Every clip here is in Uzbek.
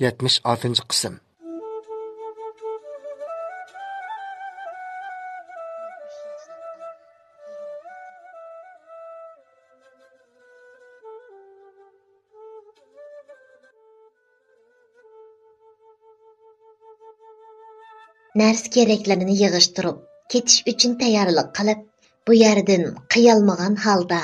76 qism. Narsa keraklarni yig'ishtirib, ketish uchun tayyorlik qilib, bu yerdan qiyalmagan holda,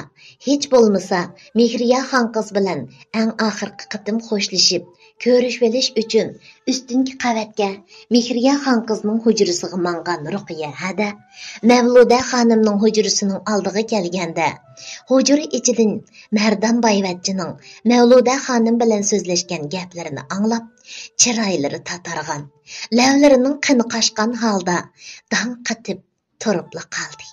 hech bo'lmasa Mehriya xonqiz bilan eng oxirgi qitim xo'shlashib, ko'rishvelish uchun ustungi qavatga Mehriya xonqizning hujrasiga mangan Ruqiya hada Mavluda xonimning hujrasining oldiga kelganda, hujra ichidan Mardan Boyvachchining Mavluda xonim bilan so'zlashgan gaplarini anglab, chiroylari tatargan, lavlarining qini qashgan holda dang qatib turibla qoldi.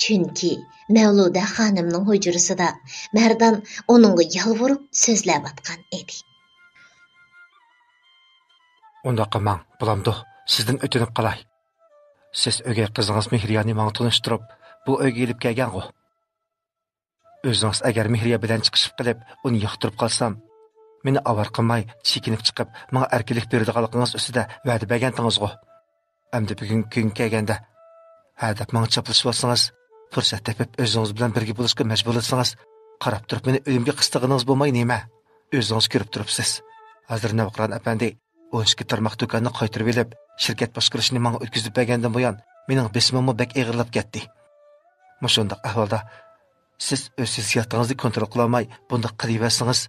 Chunki Mavluda xonimning hujrasida Mardan onunga yalvorib so'zlayotgan edi. Unda qilmang, bulamdi. Sizdan o'tinib qalay. Siz o'gay qizingiz Mehriyani menga tanishtirib, bu uyga kelib kelgan-ku. O'zingiz agar Mehriya bilan chiqishib qilib, uni yoqtirib qolsam, meni avar qilmay, chekinib chiqib, menga erkinlik beradiganligingiz ustida va'da bergandingiz-ku. Endi bugun kun kelganda, hadab menga chopilishib olsangiz, fursat tepib o'zingiz bilan birga bo'lishga majbur etsangiz, qarab turib meni o'limga qistig'ingiz bo'lmay nima? O'zingiz ko'rib turibsiz. Hozir Navqiron apandi 12 tarmoq do'konni qaytirib olib, shirkat boshqarishini menga o'tkazib bergandan buyon mening bismimni bek eg'irlab ketdi. Mushundaq ahvolda siz o'z hissiyotingizni kontrol qila olmay, bunday qilaversangiz,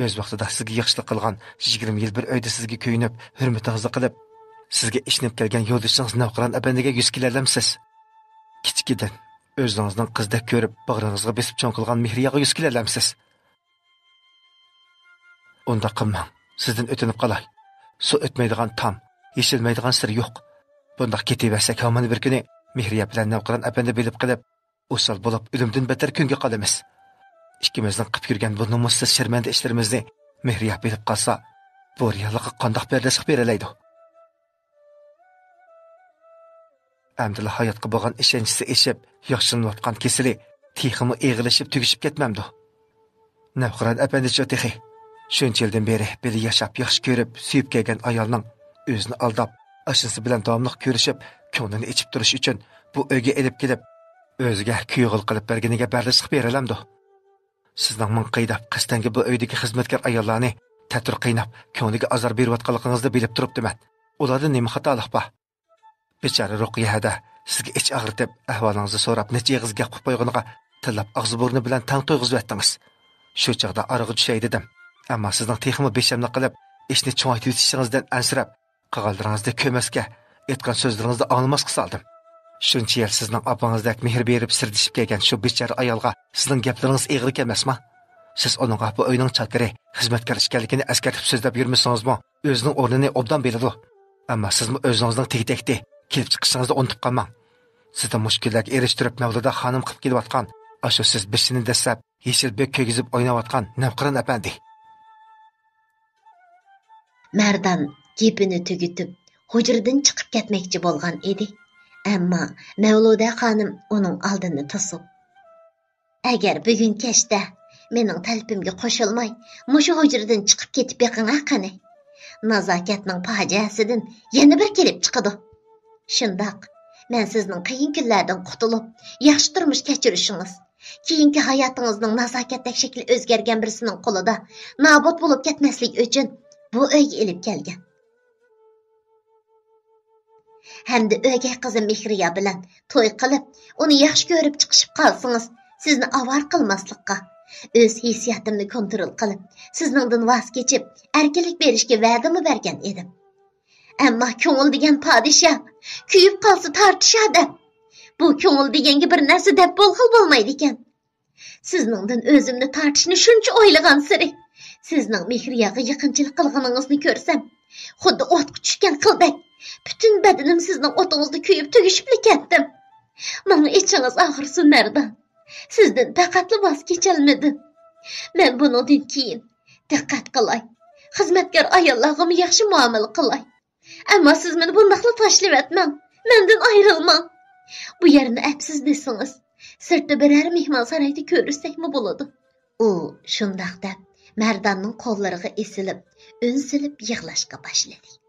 o'z vaqtida sizga yaxshilik qilgan 20 yil bir uyda sizga ko'yinib, hurmatingizni qilib, sizga ishnib kelgan yo'ldoshingiz Navqiron apandiga 100 kilolamsiz. Kichkidan o'zingizning qizdek ko'rib, bag'ringizga besib cho'ng qilgan Mehriyaga 100 kilolamsiz. Unda qilmang, sizdan o'tinib qolay. Su o'tmaydigan tam, yeshilmaydigan sir yo'q. Bundaq ketaversak, hamon bir kuni Mehriya bilan Navqiron apandi bilib qilib, o'sal bo'lib, o'limdan betar kunga qolamiz. Ikkimizning qilib yurgan bu nomussiz sharmanda ishlarimizni Mehriya bilib qolsa, bu reallikqa qandoq berdaslik beralaydi? Amdila hayotga bo'lgan ishonchisi eshib, yaxshilanayotgan kesili teximi eg'ilishib tugishib ketmamdi. Navqiron apandi cho'tixi shuncha yildan beri beli yashab, yaxshi ko'rib, suyib kelgan ayolning o'zini aldab, ashinsi bilan davomli ko'rishib, ko'nglini ichib turish uchun bu uyga elib kelib, o'ziga kuyug'il qilib berganiga bardashlik beralamdi. Sizning ming qaydab qistanga bu uydagi xizmatkor ayollarni tatir qiynab, ko'ngliga azor berayotganligingizni bilib turibdiman. Ularda nima xatolik bor? Bechara Ruqiyada sizga ich og'ritib, ahvolingizni so'rab, necha yig'iz gap qilib qo'yganiga tillab og'zi burni bilan tang to'yg'izib yetdingiz. Shu chaqda arig'i tushay dedim. Ammo sizning texmi beshamni qilib, ishni cho'ngaytib yetishingizdan ansirab, qig'ildiringizda ko'masga, aytgan so'zlaringizni anglamasga soldim. Shuncha yil sizning opangizdek mehr berib sirdishib kelgan shu bechara ayolga sizning gaplaringiz eg'ir kelmasmi? Siz onunga bu uyning chakiri, xizmatkor ekanligini eskartib so'zlab yurmasingizmi, o'zining o'rnini obdan beradi. Ammo sizmi o'zingizning tegdekdi, kelib chiqishingizni unutib qolmang. Sizda mushkullarga erishtirib Mavluda xonim qilib kelayotgan, ashu siz bishini desab, yeshil bek ko'gizib o'ynayotgan Navqiron apandi. Mardan gapini tugitib, hujradan chiqib ketmoqchi bo'lgan edi. Ammo Mavluda xonim uning oldini to'sib, "Agar bugun kechda mening talpimga qo'shilmay, mushu hujradan chiqib ketib yiqing qani. Nazokatning fojiasidan yana bir kelib chiqadi. Shundoq, men sizning qiyin kunlardan qutulib, yaxshi turmush kechirishingiz, keyingi hayotingizning nazokatdagi shakli o'zgargan birisining qo'lida nobud bo'lib ketmaslik uchun bu uyga elib kelgan. Hamda o'gay qizim Mehriya bilan to'y qilib, uni yaxshi ko'rib chiqishib qolsangiz, sizni avar qilmaslikqa, o'z hissiyotimni kontrol qilib, sizningdan voz kechib, erkinlik berishga va'dami bergan edim. Ammo ko'ngil degan podshoh, kuyib qolsa tortishadi. Bu ko'ngil deganga bir narsa deb bo'lmaydi ekan. Sizningdan o'zimni tortishni shuncha o'ylagan siri, sizning Mehriyaga yaqinchilik qilganingizni ko'rsam, xuddi o'tga tushgan qildak, butun badanim sizning o'tingizda kuyib tugishib ketdim. Menga ichingiz og'irsin Mardan. Sizdan faqatli voz kecholmadim. Men bundan keyin diqqat qilay. Xizmatkor ayollarga yaxshi muomala qilay. Ammo siz meni bundaqla tashlab etmang. Mendan ayrilmang. Bu yerni apsiz desangiz, sirtda biror mehmon saroyda ko'rishsakmi bo'ladi. U shundoq deb Mərdanның qollarına esilib, önsilib yığlashqa başladı.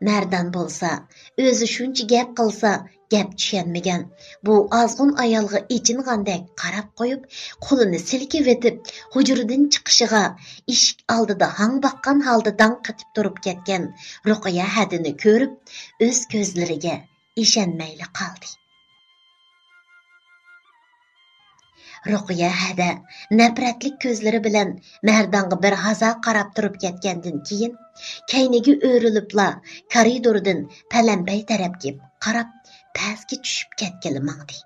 Mərdan bolsa, özü şuncha gap qilsa, gap tushunmagan. Bu azg'un ayolga ichinғandek qarab qo'yib, qo'lini silkib etib, hujradan chiqishiga eshik oldida hang baqqan holda dang qatib turib ketgan Ruqiya hadini ko'rib, o'z ko'zlariga ishonmayli qoldi. Ruqiya hada nafratlik ko'zlari bilan Mardonga bir haza qarab turib ketgandan keyin kayniga o'rilibla koridordan palampay tarafga qarab pastga tushib ketgili mangdi.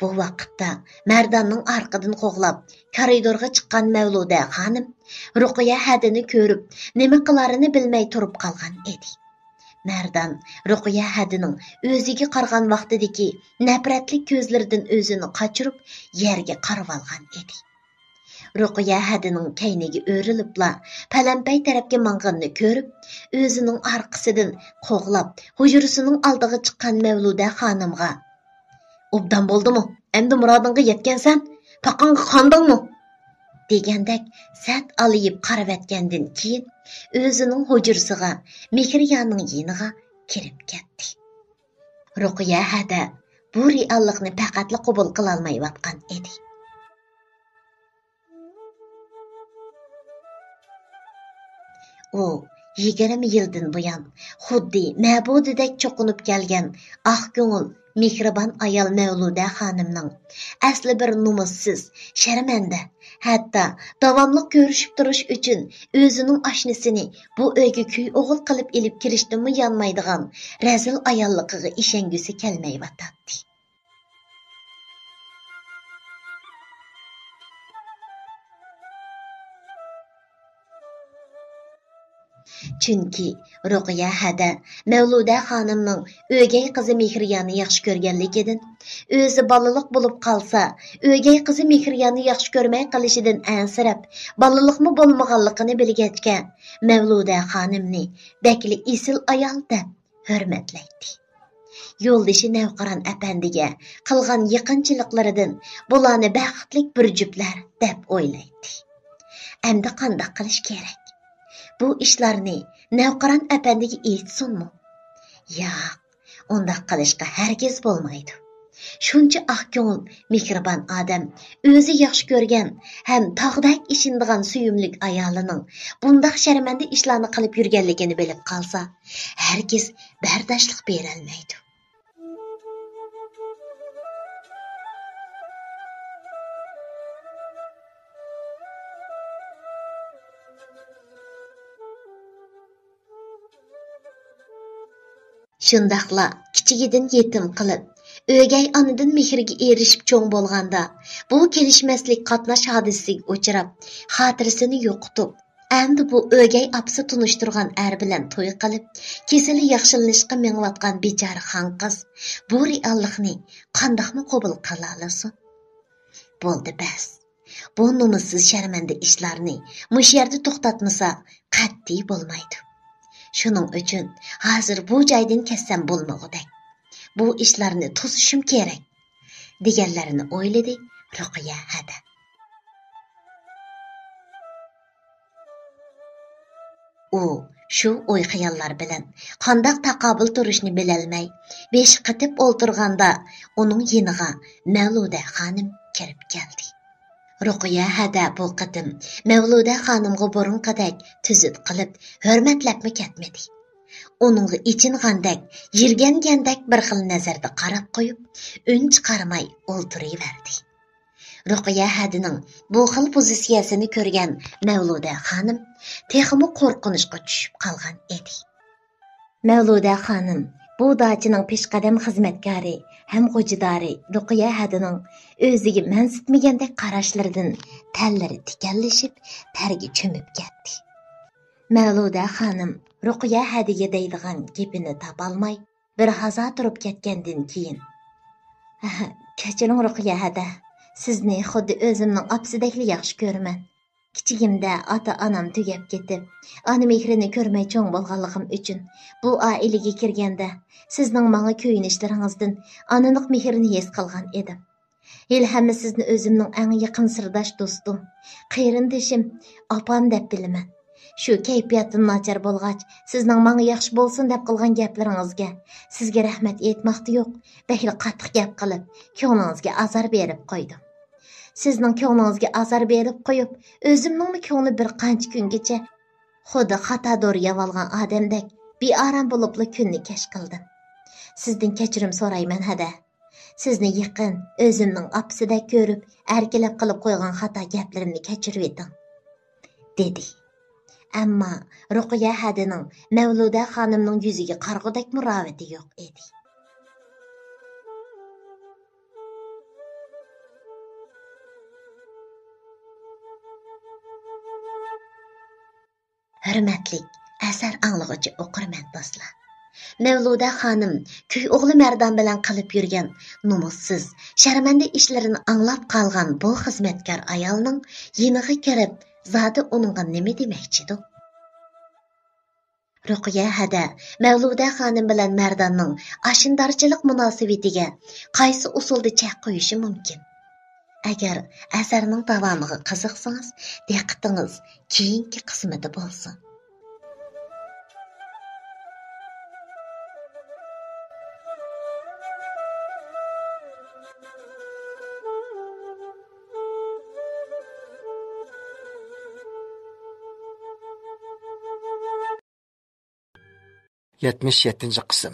Bu vaqtda Mardonning orqadan qo'g'lab koridorga chiqqan Mavluda xonim Ruqiya hadini ko'rib, nima qilarini bilmay turib qolgan edi. Mardon Ruqiya hadining o'ziga qargan vaqtidagi nafratlik ko'zlaridan o'zini qochirib, yerga qarab olgan edi. Ruqiya hadining kayniga o'rilibla palampay tarafga mang'anni ko'rib, o'zining orqasidan qo'g'lab, hujrasining oldiga chiqqan Mavluda xonimga "Obdan bo'ldimi? Endi murodingga yetgansan? Paqangga qondingmi?" degandek sat aliyib qarab etgandan keyin o'zining hujrasiga, Mehriyaning yeniga kirib ketdi. Ruqiya hada bu reallikni faqatla qabul qila olmayotgan edi. U 20 yildan buyon xuddi ma'budidek cho'qinib kelgan oq ko'ngil mehribon ayol Mavluda xonimning asli bir numussiz, sharmanda, hatto davomli ko'rishib turish uchun o'zining oshnasini bu uyga kuy o'g'il qilib elib kirishdimi yanmaydigan razil ayolligiga ishongusi kelmayotdi. Chunki Ruqiya hada Mavluda xonimning o'gay qizi Mehriyani yaxshi ko'rganligidan, o'zi balaliq bo'lib qolsa, o'gay qizi Mehriyani yaxshi ko'rmay qolishidan ansirab, balaliqmi bo'lmaganligini bilgachga, Mavluda xonimni bakli isil ayol deb hurmatlaydi. Yo'ldoshi Navqiron apandiga qilgan yaqinchiliklaridan bularni baxtlik bir juftlar deb o'ylaydi. Endi qanday qilish kerak? Bu ishlarni Navqiron apandiga aytsinmi? Yo'q, undaq qilishga hargiz bo'lmaydi. Shuncha oq ko'ngil, mehribon odam, o'zi yaxshi ko'rgan ham tog'dak ishindigan suyumlik ayolining bundaq sharmanda ishlarni qilib yurganligini bilib qolsa, hargiz bardoshlik bera olmaydi. Shundaqla kichigidan yetim qilib, o'gay onadan mehriga erishib cho'ng bo'lganda, bu kelishmaslik qatnash hodisasiga uchrab, xotirasini yo'qotib, endi bu o'gay apsi tunishtirgan er bilan to'y qilib, kesili yaxshilanishga mengayotgan bechora xon qiz bu reallikni qandoqmi qabul qila olasin? Bo'ldi bas. Bu nomussiz sharmanda ishlarni mush yerda to'xtatmasa, qat'iy bo'lmaydi. Shuning uchun hozir bu joydan ketsam bo'lmog'idek. Bu ishlarni to'sishim kerak, deganlarini o'yladi Ruqiya hada. U shu o'y xayollar bilan qandoq taqobil turishni bilolmay, besh qatib o'ltirganda uning yeniga Mavluda xonim kirib keldi. Ruqiya hada bu qatim Mavluda xonimga burunqadek tuzut qilib, hurmatlabmi ketmadi. Uningga ichingandak, yirgangandak bir xil nazarda qarab qo'yib, ün chiqarmay o'ltiraverdi. Ruqiya hadining bu xil pozitsiyasini ko'rgan Mavluda xonim texmi qo'rqinishga tushib qolgan edi. Mavluda xonim bu dachining peshqadam xizmatkari ham xo'jidori Ruqiya hadining o'ziga mansitmagandek qarashlaridan tallari tikallashib, targa cho'mib ketdi. Mavluda xonim Ruqiya hadiga deydigan gapini topolmay, bir hazo turib ketgandan keyin: "Kechiring Ruqiya hada, sizni xuddi o'zimning opsidakli yaxshi ko'raman. Kichigimda ota-onam tugab ketib, ona mehrini ko'rmay cho'ng bo'lganligim uchun bu oilaga kirganda sizning menga ko'yinishlaringizdan onalik mehrini his qilgan edim. Ilhamni sizni o'zimning eng yaqin sirdosh do'stim, qarindishim, opam deb bilaman. Shu kayfiyatim nachar bo'lgach, sizning menga yaxshi bo'lsin deb qilgan gaplaringizga sizga rahmat aytmoqda yo'q, bahli qattiq gap qilib, ko'nglingizga azor berib qo'ydim. Sizning ko'nglingizga azor berib qo'yib, o'zimning ko'ngli bir qancha kungacha xuddi xato do'riyab olgan odamdek beorom bo'libla kunni kesh qildim. Sizdan kechirim so'rayman hada. Sizni yaqin o'zimning opsidek ko'rib, erkalab qilib qo'ygan xato gaplarimni kechirib eting, dedi. Ammo Ruqiya hadining Mavluda xonimning yuziga qarg'udek murovati yo'q edi. Hürmetlik, asar anlıqıcı oqurman dostlar. Mavluda xonim köy o'g'li Mardan bilan qilib yurgan numussiz, sharmanda ishlarini anglab qolgan bu xizmatkor ayolning yeniga kirib, zodi uningga nima demoqchidir? Ruqiya hada Mavluda xonim bilan Mardanning ashindorchilik munosabatiga qaysi usulda chaq qo'yishi mumkin? Agar asarning davomiga qiziqsangiz, diqqatingiz keyingi qismida bo'lsin. Yetmiş 7. qism.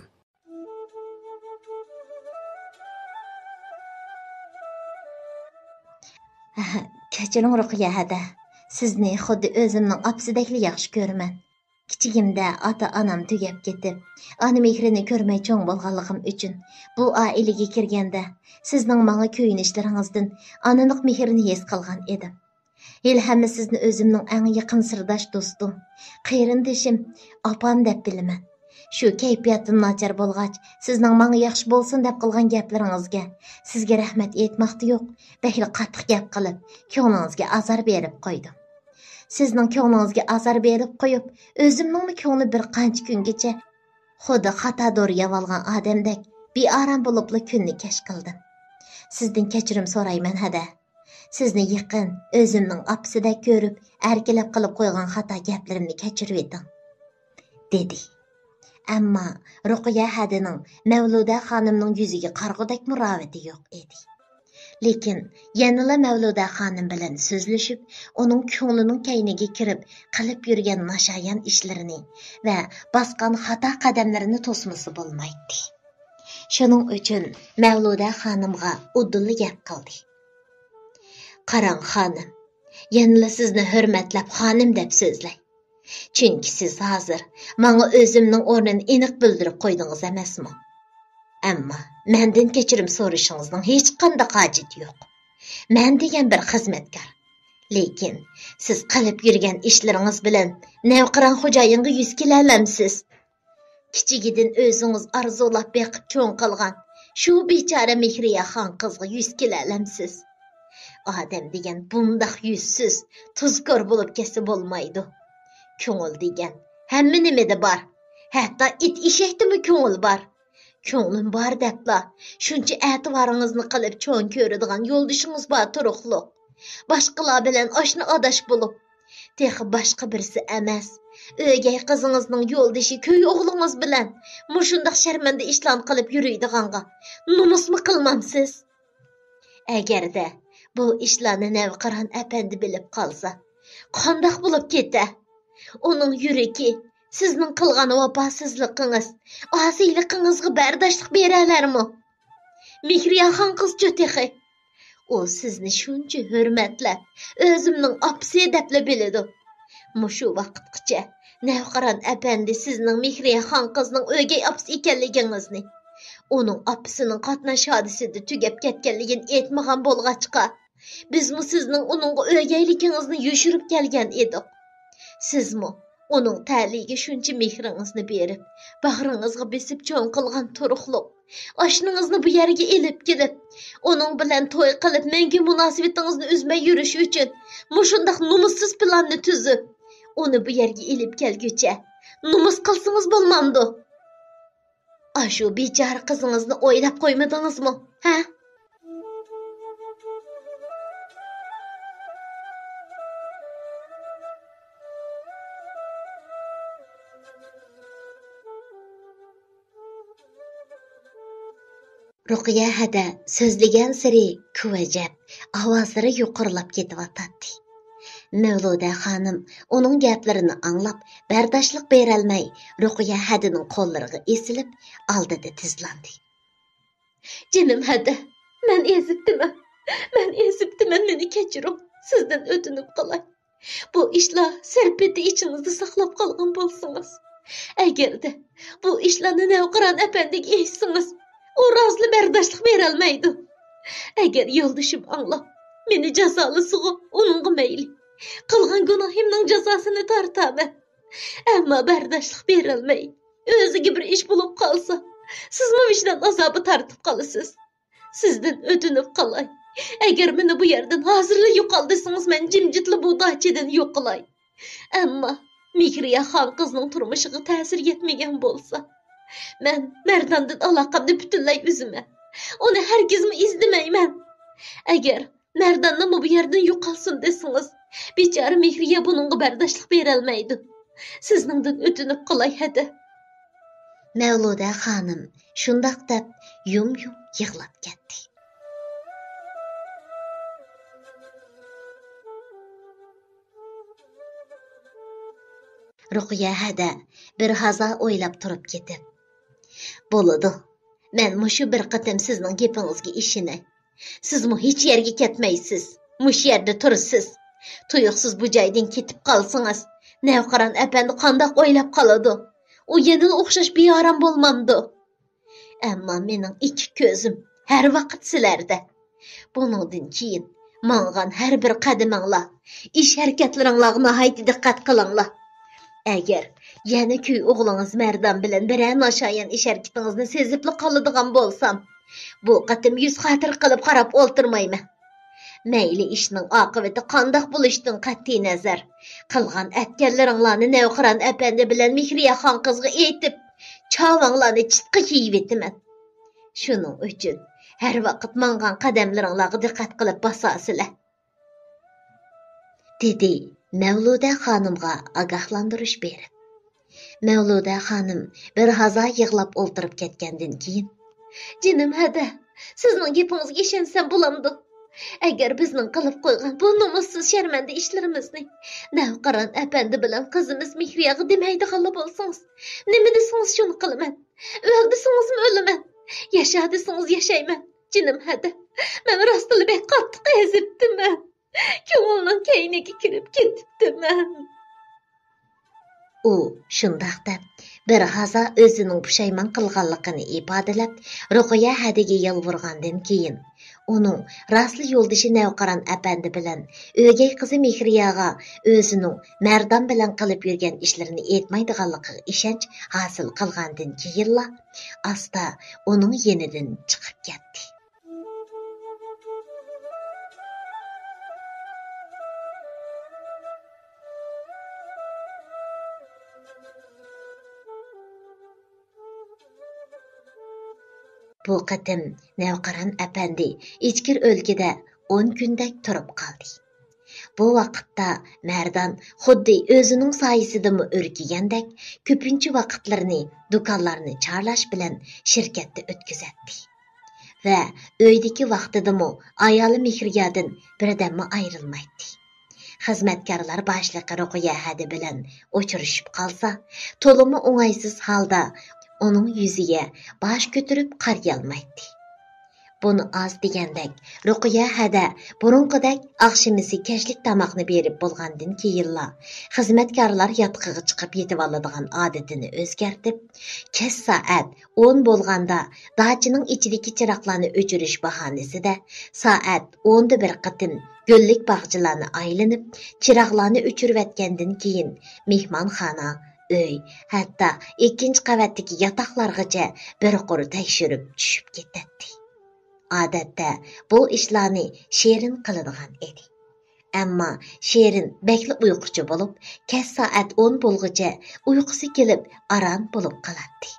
Kechiring Ruqiya hada. Sizni xuddi o'zimning opsidekli yaxshi ko'raman. Kichigimda ota-onam tugab ketib, ona mehrini ko'rmay cho'ng bo'lganligim uchun bu oilaga kirganda sizning menga ko'yinishlaringizdan onalik mehrini his qilgan edim. Ilhamni sizni o'zimning eng yaqin sirdosh do'stim, qarindishim, opam deb bilaman. Shu kayfiyatim nachar bo'lgach, sizning menga yaxshi bo'lsin deb qilgan gaplaringizga sizga rahmat aytmoqda yo'q, bahli qattiq gap qilib, ko'nglingizga azor berib qo'ydim. Sizning ko'nglingizga azor berib qo'yib, o'zimning ko'ngli bir qancha kungacha xuddi xato do'riyab olgan odamdek beorom bo'libla kunni kesh qildim. Sizdan kechirim so'rayman hada. Sizni yaqin o'zimning opsidek ko'rib, erkalab qilib qo'ygan xato gaplarimni kechirib eting, dedi. Ammo Ruqiya hadining Mavluda xonimning yuziga qarg'udek murovati yo'q edi. Lekin yanala Mavluda xonim bilan so'zlashib, uning ko'nglining kayniga kirib, qilib yurgan nashayan ishlarini va bosgan xato qadamlarini to'smasi bo'lmaydi. Shuning uchun Mavluda xonimga uddulli gap qildi. Qarang xonim, yanala sizni hurmatlab xonim deb so'zlay. Chunki siz hozir menga o'zimning o'rnini aniq bildirib qo'ydingiz emasmi? Ammo mendan kechirim so'rashingizning hech qanday hojati yo'q. Men degan bir xizmatkor. Lekin siz qilib yurgan ishlaringiz bilan navqiron xo'jayinga yuz kelalamsiz. Kichigidan o'zingiz arzulab beqib cho'ng qilgan shu bechora Mehriya xon qizga yuz kelalamsiz. Odam degan bundoq yuzsiz, tuzkor bo'lib ketsa bo'lmaydi. Ko'ngil degan hamma nimada bor. Hatto it eshakdimi ko'ngil bor. Ko'nglim bor debla, shuncha e'tiboringizni qilib cho'ng ko'radigan yo'ldoshingiz bor turuqliq. Boshqalar bilan oshna odash bo'lib, texi boshqa birisi emas. O'gay qizingizning yo'ldoshi ko'y o'g'lingiz bilan mushundaq sharmanda ishlan qilib yuriydiganga nomusmi qilmamsiz? Agarda bu ishlarni Navqiron apandi bilib qolsa, qandoq bo'lib ketdi? Uning yuragi sizning qilgan vafosizligingiz, osiyligingizga bardoshlik beralarmi? Mehriya xon qiz cho'tixi. U sizni shuncha hurmatlab, o'zimning opsi deb biladi. Mushu vaqtgacha Navqiron apandi sizning Mehriya xon qizning o'gay opsi ekanligingizni, uning opsining qatnash hodisida tugab ketganligini aytmagan bo'lg'achqa, bizmi sizning uningga o'gayligingizni yushirib kelgan edik. Sizmi uning ta'liga shuncha mehringizni berib, bag'ringizga besib cho'ng qilgan turuqliq, Aşınızını bu yerge elip gelip, onun bilen toy qılıp, mengi münasibetinizini üzmey yürüş üçün, muşundaq numussuz planını tüzüp, onu bu yerge elip gelgüçe, numus qılsınız bolmamdı. Aşu bicar kızınızını oylap koymadınız mı? Ha? Ruqiya hada sözlegen siri kuvajab, avazları yuqurlap ketivatatdi. Mevluda xanım onun gaplarini anlap, bardoshlik berolmay, Ruqiya hadining qo'llariga esilib, oldida tizlandi. Jinim hada, men ezibdiman. Meni kechiring. Sizdan o'tinib qolay. Bu ishlar serpeti ichingizda saqlab qolgan bo'lsangiz, agarda bu ishlarni Navqiron apandiga aytsangiz, o razlı bardoshlik berolmaydi. Agar yo'ldashim anglab, meni jazolasiga uningga mayli. Qilgan gunohimning jazosini tortaman. Ammo bardoshlik berolmay, o'ziga bir ish bo'lib qolsa, sizmi vicdan azobi tortib qolasiz. Sizdan o'tinib qolay. Agar meni bu yerdan hozirla yo'qoldirsangiz, men jimjitli bu dachidan yo'qolay. Ammo Mihriya xon qizning turmushiga ta'sir yetmagan bo'lsa, men Merdandan aloqamni butunlay uzaman. Uni hargizmi izlamayman. Agar Merdanni bu yerdan yo'qolsin desangiz, bechora Mihriya buningga bardoshlik berolmaydi. Sizningdan o'tinib qolay hadi. Mavluda xonim shundoq deb yum-yum yig'lab ketdi. Ruqiya hada bir haza o'ylab turib ketib, bo'ladi. Men mushu bir qatam sizning gapingizga ishonay. Sizmi hech yerga ketmaysiz. Mush yerda tursiz. Tuyuqsiz bu joydan ketib qolsangiz, Navqiron apandi qandoq o'ylab qoladi? U yana o'xshash beoram bo'lmamdi. Ammo mening ikki ko'zim har vaqt sizlarda. Buningdan keyin mang'an har bir qadaminglar, ish harakatlaringlarga nihoyat diqqat qilinglar. Agar yana kuy o'g'lingiz Merdan bilan biran nashayan ish harakatingizni sezibli qoladigan bo'lsam, bu qatim yuz xotir qilib qarab o'ltirmayman. Mayli ishning oqibati qandoq bo'lishidan qat'iy nazar, qilgan atganlaringlarni Navqiron apandi bilan Mihriya xon qizga aytib, chavanglarni chitqa kiyib etaman. Shuning uchun har vaqt mang'an qadamlaringlarga diqqat qilib bosasizlar, dedi Mavluda xonimga ogohlantirish berib. Mavluda xonim bir hazo yig'lab o'ltirib ketgandan keyin, jinim hada, sizning gapingizga ishonsam bo'lamdi. Agar bizning qilib qo'ygan bu nomussiz sharmanda ishlarimizni Navqiron apandi bilan qizimiz Mihriyaga demaydigan bo'lsangiz, nima desangiz shuni qilaman. O'ldirsangizmi o'laman, yashadisangiz yashayman. Jinim hada, men rostila bek qattiq ezibdiman. Ko'ngilning kayniga kirib ketibdiman. U shundoq deb bir haza o'zining pushaymon qilganligini ifodalab, Ruqiya hadiga yolvorgandan keyin uning rasli yo'ldoshi Navqiron apandi bilan o'gay qizi Mihriyaga o'zining Merdan bilan qilib yurgan ishlarini aytmaydiganligiga ishonch hosil qilgandan keyinla asta uning yenidan chiqib ketdi. Bu qatim Navqiron apandi ichkir o'lkada 10 kundek turib qoldi. Bu vaqtda Merdan xuddi o'zining soyisidimi o'rkigandek ko'pincha vaqtlarini do'konlarni charlash bilan shirkatda o'tkazatdi. Va uydagi vaqtidami ayoli Mihriyadan birdammi ayrilmaydi. Xizmatkorlar boshliqi Ruqiya hadi bilan o'chirishib qolsa, to'limi o'ng'aysiz holda onun yüzüge baş götürüp qarayolmaydi. Bunu az degandek, Ruqiya hada burunqidek akşamisi kechlik tamoqni berib bo'lgandan keyinla xizmatkorlar yotqiga chiqib yetib oladigan odatini o'zgartib, kech soat 10 bo'lganda dachining ichidagi chiroqlarni o'chirish bahonasida soat 10da bir qatim gullik bog'chilarni aylanib, chiroqlarni o'chirib atgandan keyin mehmonxona Öy, hatto ikkinchi qavatdagi yotoqlargacha bir quri tekshirib tushib ketadi. Odatda bu ishlarni Sherin qiladigan edi. Ammo Sherin bekli uyquchi bo'lib, kech soat 10 bo'lguncha uyqusi kelib aram bo'lib qoladi.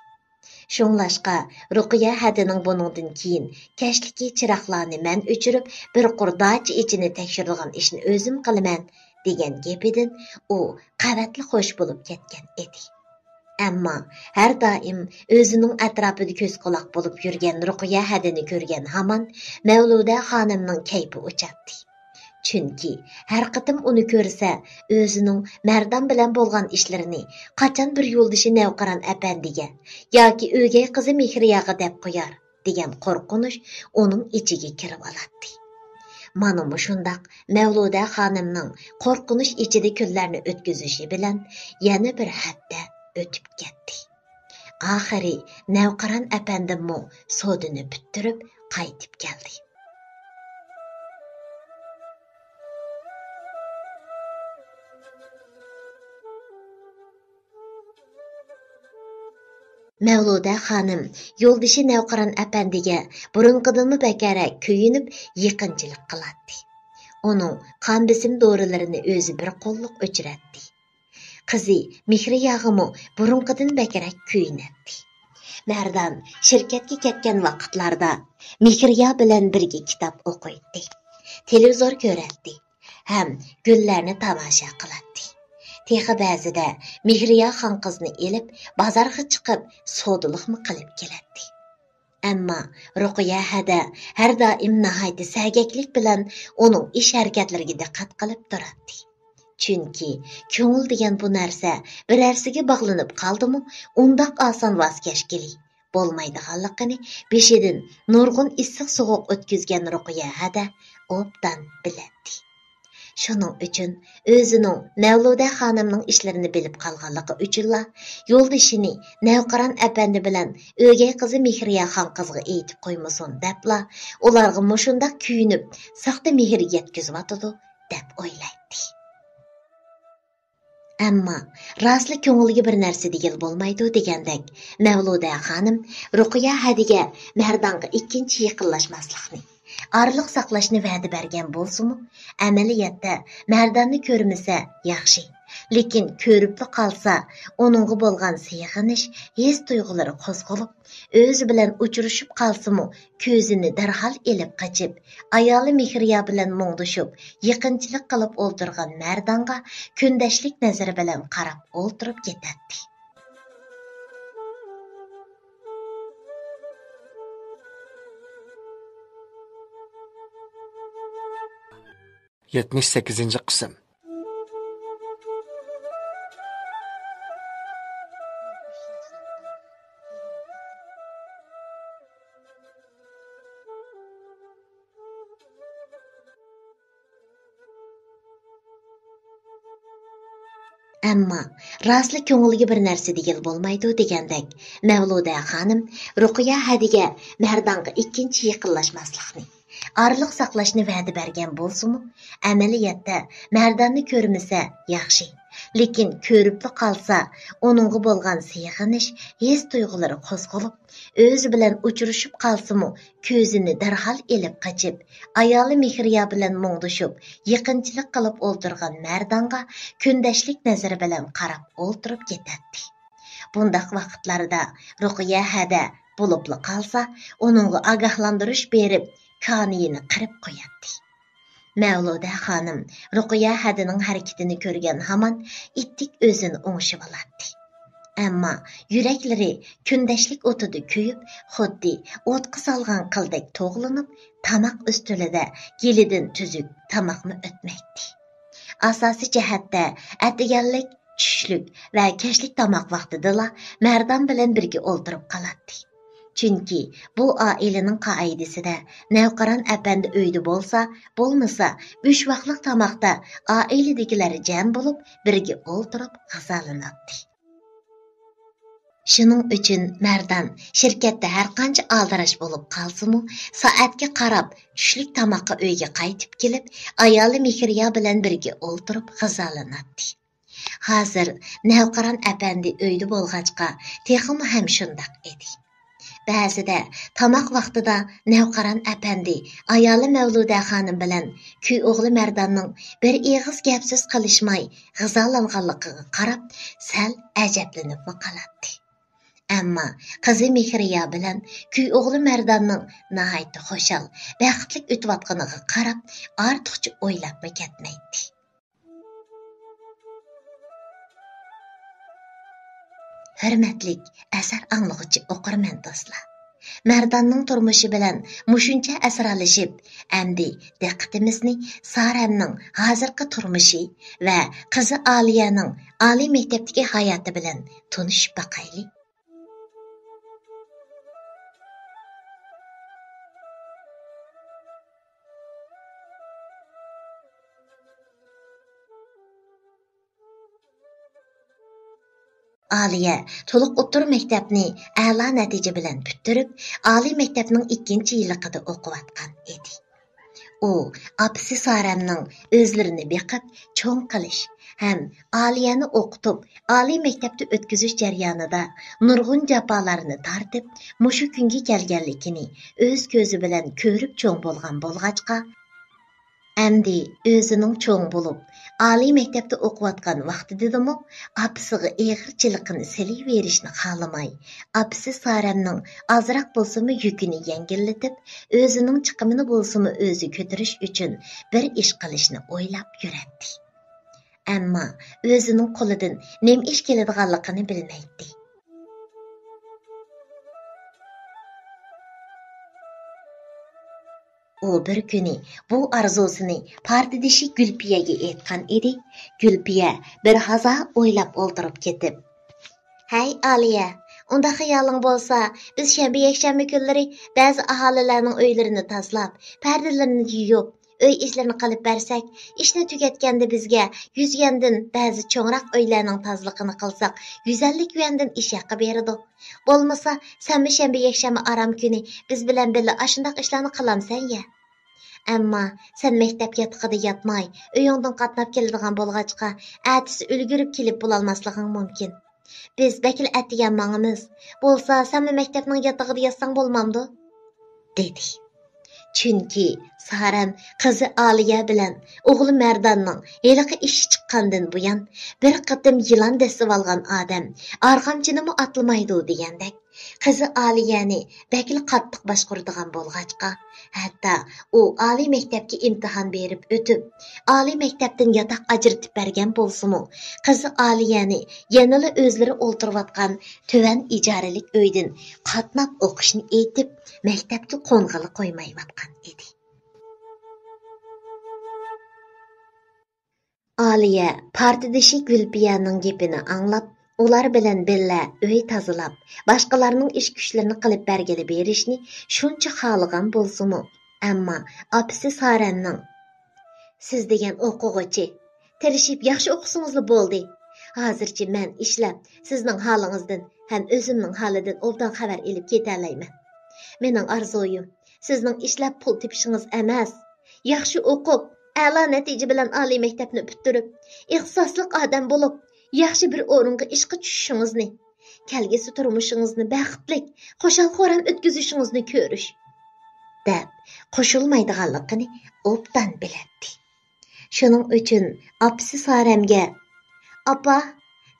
Shunglashqa Ruqiya hadining buningdan keyin kashliki chiroqlarni men o'chirib, bir qurdachi ichini tekshiradigan ishni o'zim qilaman degan gapidan u qavatli xo'sh bo'lib ketgan edi. Ammo har doim o'zining atrofida ko'z quloq bo'lib yurgan Ruqiya hadini ko'rgan hamon Mavluda xonimning kayfi o'chadi. Chunki har qatim uni ko'rsa, o'zining Mardon bilan bo'lgan ishlarini qachon bir yo'ldishi Navqiron apandiga yoki o'gay qizi Mehriyaga deb qo'yar degan qo'rqinish uning ichiga kirib oladi. Mana shundoq Mavluda xonimning qo'rqinish ichida kunlarni o'tkazishi bilan yana bir hafta o'tib ketdi. Oxiri Navqiron apandimmo sodini bitirib qaytib keldi. Mavluda xonim yo'ldishi Navqiron apandiga burunqidanmi bakarak kuyinib yaqinchilik qiladi. Uning qon besim dorilarini o'zi bir qo'lliq o'chiratdi. Qizi Mehriyag'imi burunqidan bakarak kuyinadi. Mardon shirkatga ketgan vaqtlarda Mehriya bilan birga kitob o'qiydi. Televizor ko'radi ham gullarni tomosha qiladi. Texi ba'zida Mehriya xon qizni elib bozorga chiqib sodiliqmi qilib keladi. Ammo Ruqiya hada har doim nihoyatda sagaklik bilan uning ish harakatlariga diqqat qilib turadi. Chunki ko'ngil degan bu narsa bir narsaga bog'lanib qoldimi, undoq oson voz kechgili bo'lmaydiganligini beshidan nurg'un issiq sovuq o'tkazgan Ruqiya hada obdan biladi. Shuning uchun o'zining Mavluda xonimning ishlarini bilib qolganligi uchunla yo'ldishini Navqiron apandi bilan o'gay qizi Mehriya xon qizga aytib qo'ymasin debla ularga mushundaq kuyinib saxta mehr yetkazib deb o'ylaydi. Ammo rostli ko'ngilga bir narsa degil bo'lmaydi degandek Mavluda xonim Ruqiya hadiga Mardonga ikkinchi yaqinlashmaslikni Arliq saqlashni va'da bergan bo'lsa-mu, amaliyotda Mardonni ko'rmasa yaxshi, lekin ko'ribli qolsa, uningga bo'lgan sig'inish, his tuyg'ulari qo'zg'alib, o'zi bilan uchrashib qolsa-mu, ko'zini darhol elib qochib, ayoli Mehriya bilan mung'dishib, yaqinchilik qilib o'ltirgan Mardonga kundashlik nazari bilan qarab o'ltirib ketadi. 78. qism. Ammo rostli ko'ngilga bir narsa degil bo'lmaydi degandek Mavluda xonim Ruqiya hadiga Mardonga ikkinchi yaqinlashmaslikni Arliq saqlashni va'da bergan bo'lsa-mu, amaliyotda Mardonni ko'rmasa yaxshi, lekin ko'ribli qolsa, uningga bo'lgan sig'inish, his tuyg'ulari qo'zg'alib, o'zi bilan uchrashib qolsa-mu, ko'zini darhol elib qochib, ayoli Mehriya bilan mung'dishib, yaqinchilik qilib o'ltirgan Mardonga kundashlik nazari bilan qarab o'ltirib ketadi. Bundaq vaqtlarda Ruqiya hada bo'libli qolsa, uningga ogohlantirish berib, kaniyini qirib qo'yadi. Mavluda xonim Ruqiya hadining harakatini ko'rgan hamon ittik o'zini o'ngishib oladi. Ammo yuraklari kundashlik o'tida kuyib, xuddi o'tqa solgan qildek to'g'lanib, tamoq ustulida gelidan tuzuk tamoqni o'tmaydi. Asosiy jihatda atiganlik, tushlik va kashlik tamoq vaqtidala Mardon bilan birga o'ltirib qoladi. Chunki bu oilaning qoidasida Navqiron apandi uyda bo'lsa, bo'lmasa, 3 vaqtlik tamoqda oiladagilar jam bo'lib, birga o'ltirib g'azalanadi. Shuning uchun Mardon shirkatda har qancha aldirash bo'lib qolsa-mu, soatga qarab tushlik tamoqqa uyga qaytib kelib, ayoli Mehriya bilan birga o'ltirib g'azalanadi. Hazır Navqaran әпәнди өйді болғачqa, texmi ham shundaq edi. Ba'zida tamoq vaqtida Navqaran әпәнди ayoli Mavluda xonim bilan kuy o'g'li Mardanning bir eg'iz gapsiz qilishmay g'izolanganligiga qarab, sal ajablanib qolardi. Ammo qizi Mehriya bilan kuy o'g'li Mardanning nihoyat xo'shal, baxtli o'tayotganiga qarab, ortiqcha o'ylab ketmaydi. Hürmetlik əsər anlıqçı oqurman dostlar. Mardanning turmushi bilan mushuncha asralashib, endi diqqatimizni Saramning hozirgi turmushi va qizi Aliyaning oliy maktabdagi hayoti bilan tanishib baqaylik. Aliya to'liq o'ttir maktabni a'lo natija bilan bitirib, oliy maktabning 2-yilligida o'qiyotgan edi. U opasi Saramning o'zlarini beqib, cho'ng qilish ham Aliyani o'qitib, oliy maktabda o'tkazish jarayonida nurg'un jafolarni tortib, mushu kunga kelganligini o'z ko'zi bilan ko'rib cho'ng bo'lgan bo'lg'achqa, endi o'zining cho'ng bo'lib, oliy maktabda o'qiyotgan vaqtidami opasiga eg'irchiligini silaverishni xohlamay, opasi Saramning ozroq bo'lsa-mu yukini yengillatib, o'zining chiqimini bo'lsa-mu o'zi ko'tarish uchun bir ish qilishni o'ylab yuradi. Ammo o'zining qo'lidan nima ish keladiganligini bilmaydi. U bir kuni bu arzusini partidishi Gulpiyaga aytgan edi. Gulpiya bir haza o'ylab o'ltirib ketib, "Hay Aliya, unda xiyoling bo'lsa, biz shanba-yakshanba kunlari ba'zi aholilarning uylarini tozalab, pardalarini yuyib, uy ishlarini qilib bersak, ishni tugatganda bizga 100 yuandan ba'zi cho'ngroq uylarning tozaligini qilsak, 150 yuandan ish haqi beradi. Bo'lmasa, shanba-yakshanba aram kuni biz bilan birga ashundaq ishlarni qilamsan-ya. Ammo sen maktab yotiqida yotmay, uyingdan qatnab keladigan bo'lg'achqa, atisi ulgurib kelib bo'lolmasliging mumkin. Biz bakil atigan mangimiz. Bo'lsa, sen maktabning yotig'ida yotsang bo'lmamdi?" dedi. Chunki Saram qizi Aliya bilan o'g'li Mardanning heliqi ishi chiqqandan buyon bir qatim yilon desib olgan odam arg'amchini atlamaydi degandek, qizi Aliyani bakil qattiq boshquradigan bo'lg'achqa, hatto u oliy maktabga imtihon berib o'tib, oliy maktabdan yotoq ajratib bergan bo'lsa-mu, qizi Aliyani yanada o'zlari o'ltirayotgan tuvan ijaralik uydan qatnab o'qishni aytib, maktabga qo'ng'ili qo'ymayotgan edi. Aliya partidishi Gulpiyaning gapini anglab, ular bilan birga uy tozalab, boshqalarning ish kuchlarini qilib bergili berishni shuncha xohlagan bo'lsa-mu, ammo opasi Saramning "Siz degan o'quvchi, tirishib yaxshi o'qisangiz bo'ldi. Hozircha men ishlab, sizning holingizdan ham o'zimning holidan obdan xabar olib ketalayman. Mening arzuyim sizning ishlab pul tepishingiz emas, yaxshi o'qib, a'lo natija bilan oliy maktabni bitirib, ixtisosli odam bo'lib, yaxshi bir o'ringa ishga tushishingizni, kelgusi turmushingizni baxtli, xo'shal-xo'ram o'tkazishingizni ko'rish" deb qo'shilmaydiganligini obdan biladi. Shuning uchun opasi Saramga "Apa,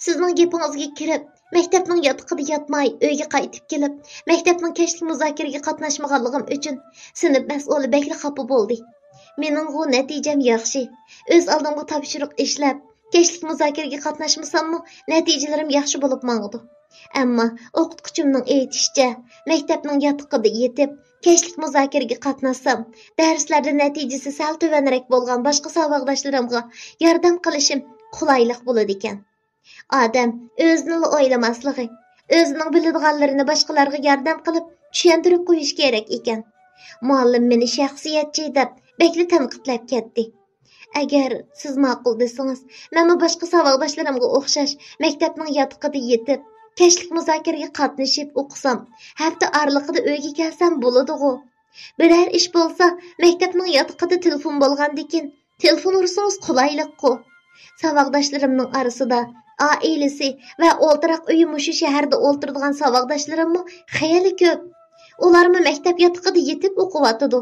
sizning gapingizga kirib, maktabning yotiqida yotmay, uyga qaytib kelib, maktabning kashlik muzokaraga qatnashmaganligim uchun sinf mas'uli bakli xafa bo'ldi. Mening bu natijam yaxshi. O'z oldimga topshiriq ishlab, kashlik muzokaraga qatnashmasammi, natijalarim yaxshi bo'lib mangdi. Ammo o'qituvchimning aytishicha, maktabning yotiqida yetib, kashlik muzokaraga qatnashsam, darslarda natijasi sal tuvanroq bo'lgan boshqa saboqdoshlarimga yordam qilishim qulaylik bo'ladi ekan. Odam o'zini o'ylamasligi, o'zining biladiganlarini boshqalarga yordam qilib, tushuntirib qo'yish kerak ekan. Muallim meni shaxsiyatchi deb bekli tanqidlab ketdi. Agar siz ma'qul desangiz, men boshqa saboqdoshlarimga o'xshash maktabning yotiqida yetib, kashlik muzokaraga qatnashib o'qisam, hafta oralig'ida uyga kelsam bo'ladi-ku. Biror ish bo'lsa, maktabning yotiqida telefon bo'lgandikin, telefon ursangiz qulaylik-ku. Savaqdaşlarımның arasida ailesi va o'ltiraq uyi mushu shaharda o'ltiradigan savaqdaşlarimmi xeyli ko'p. Ularmi maktab yotiqida yetib o'qiyotidi.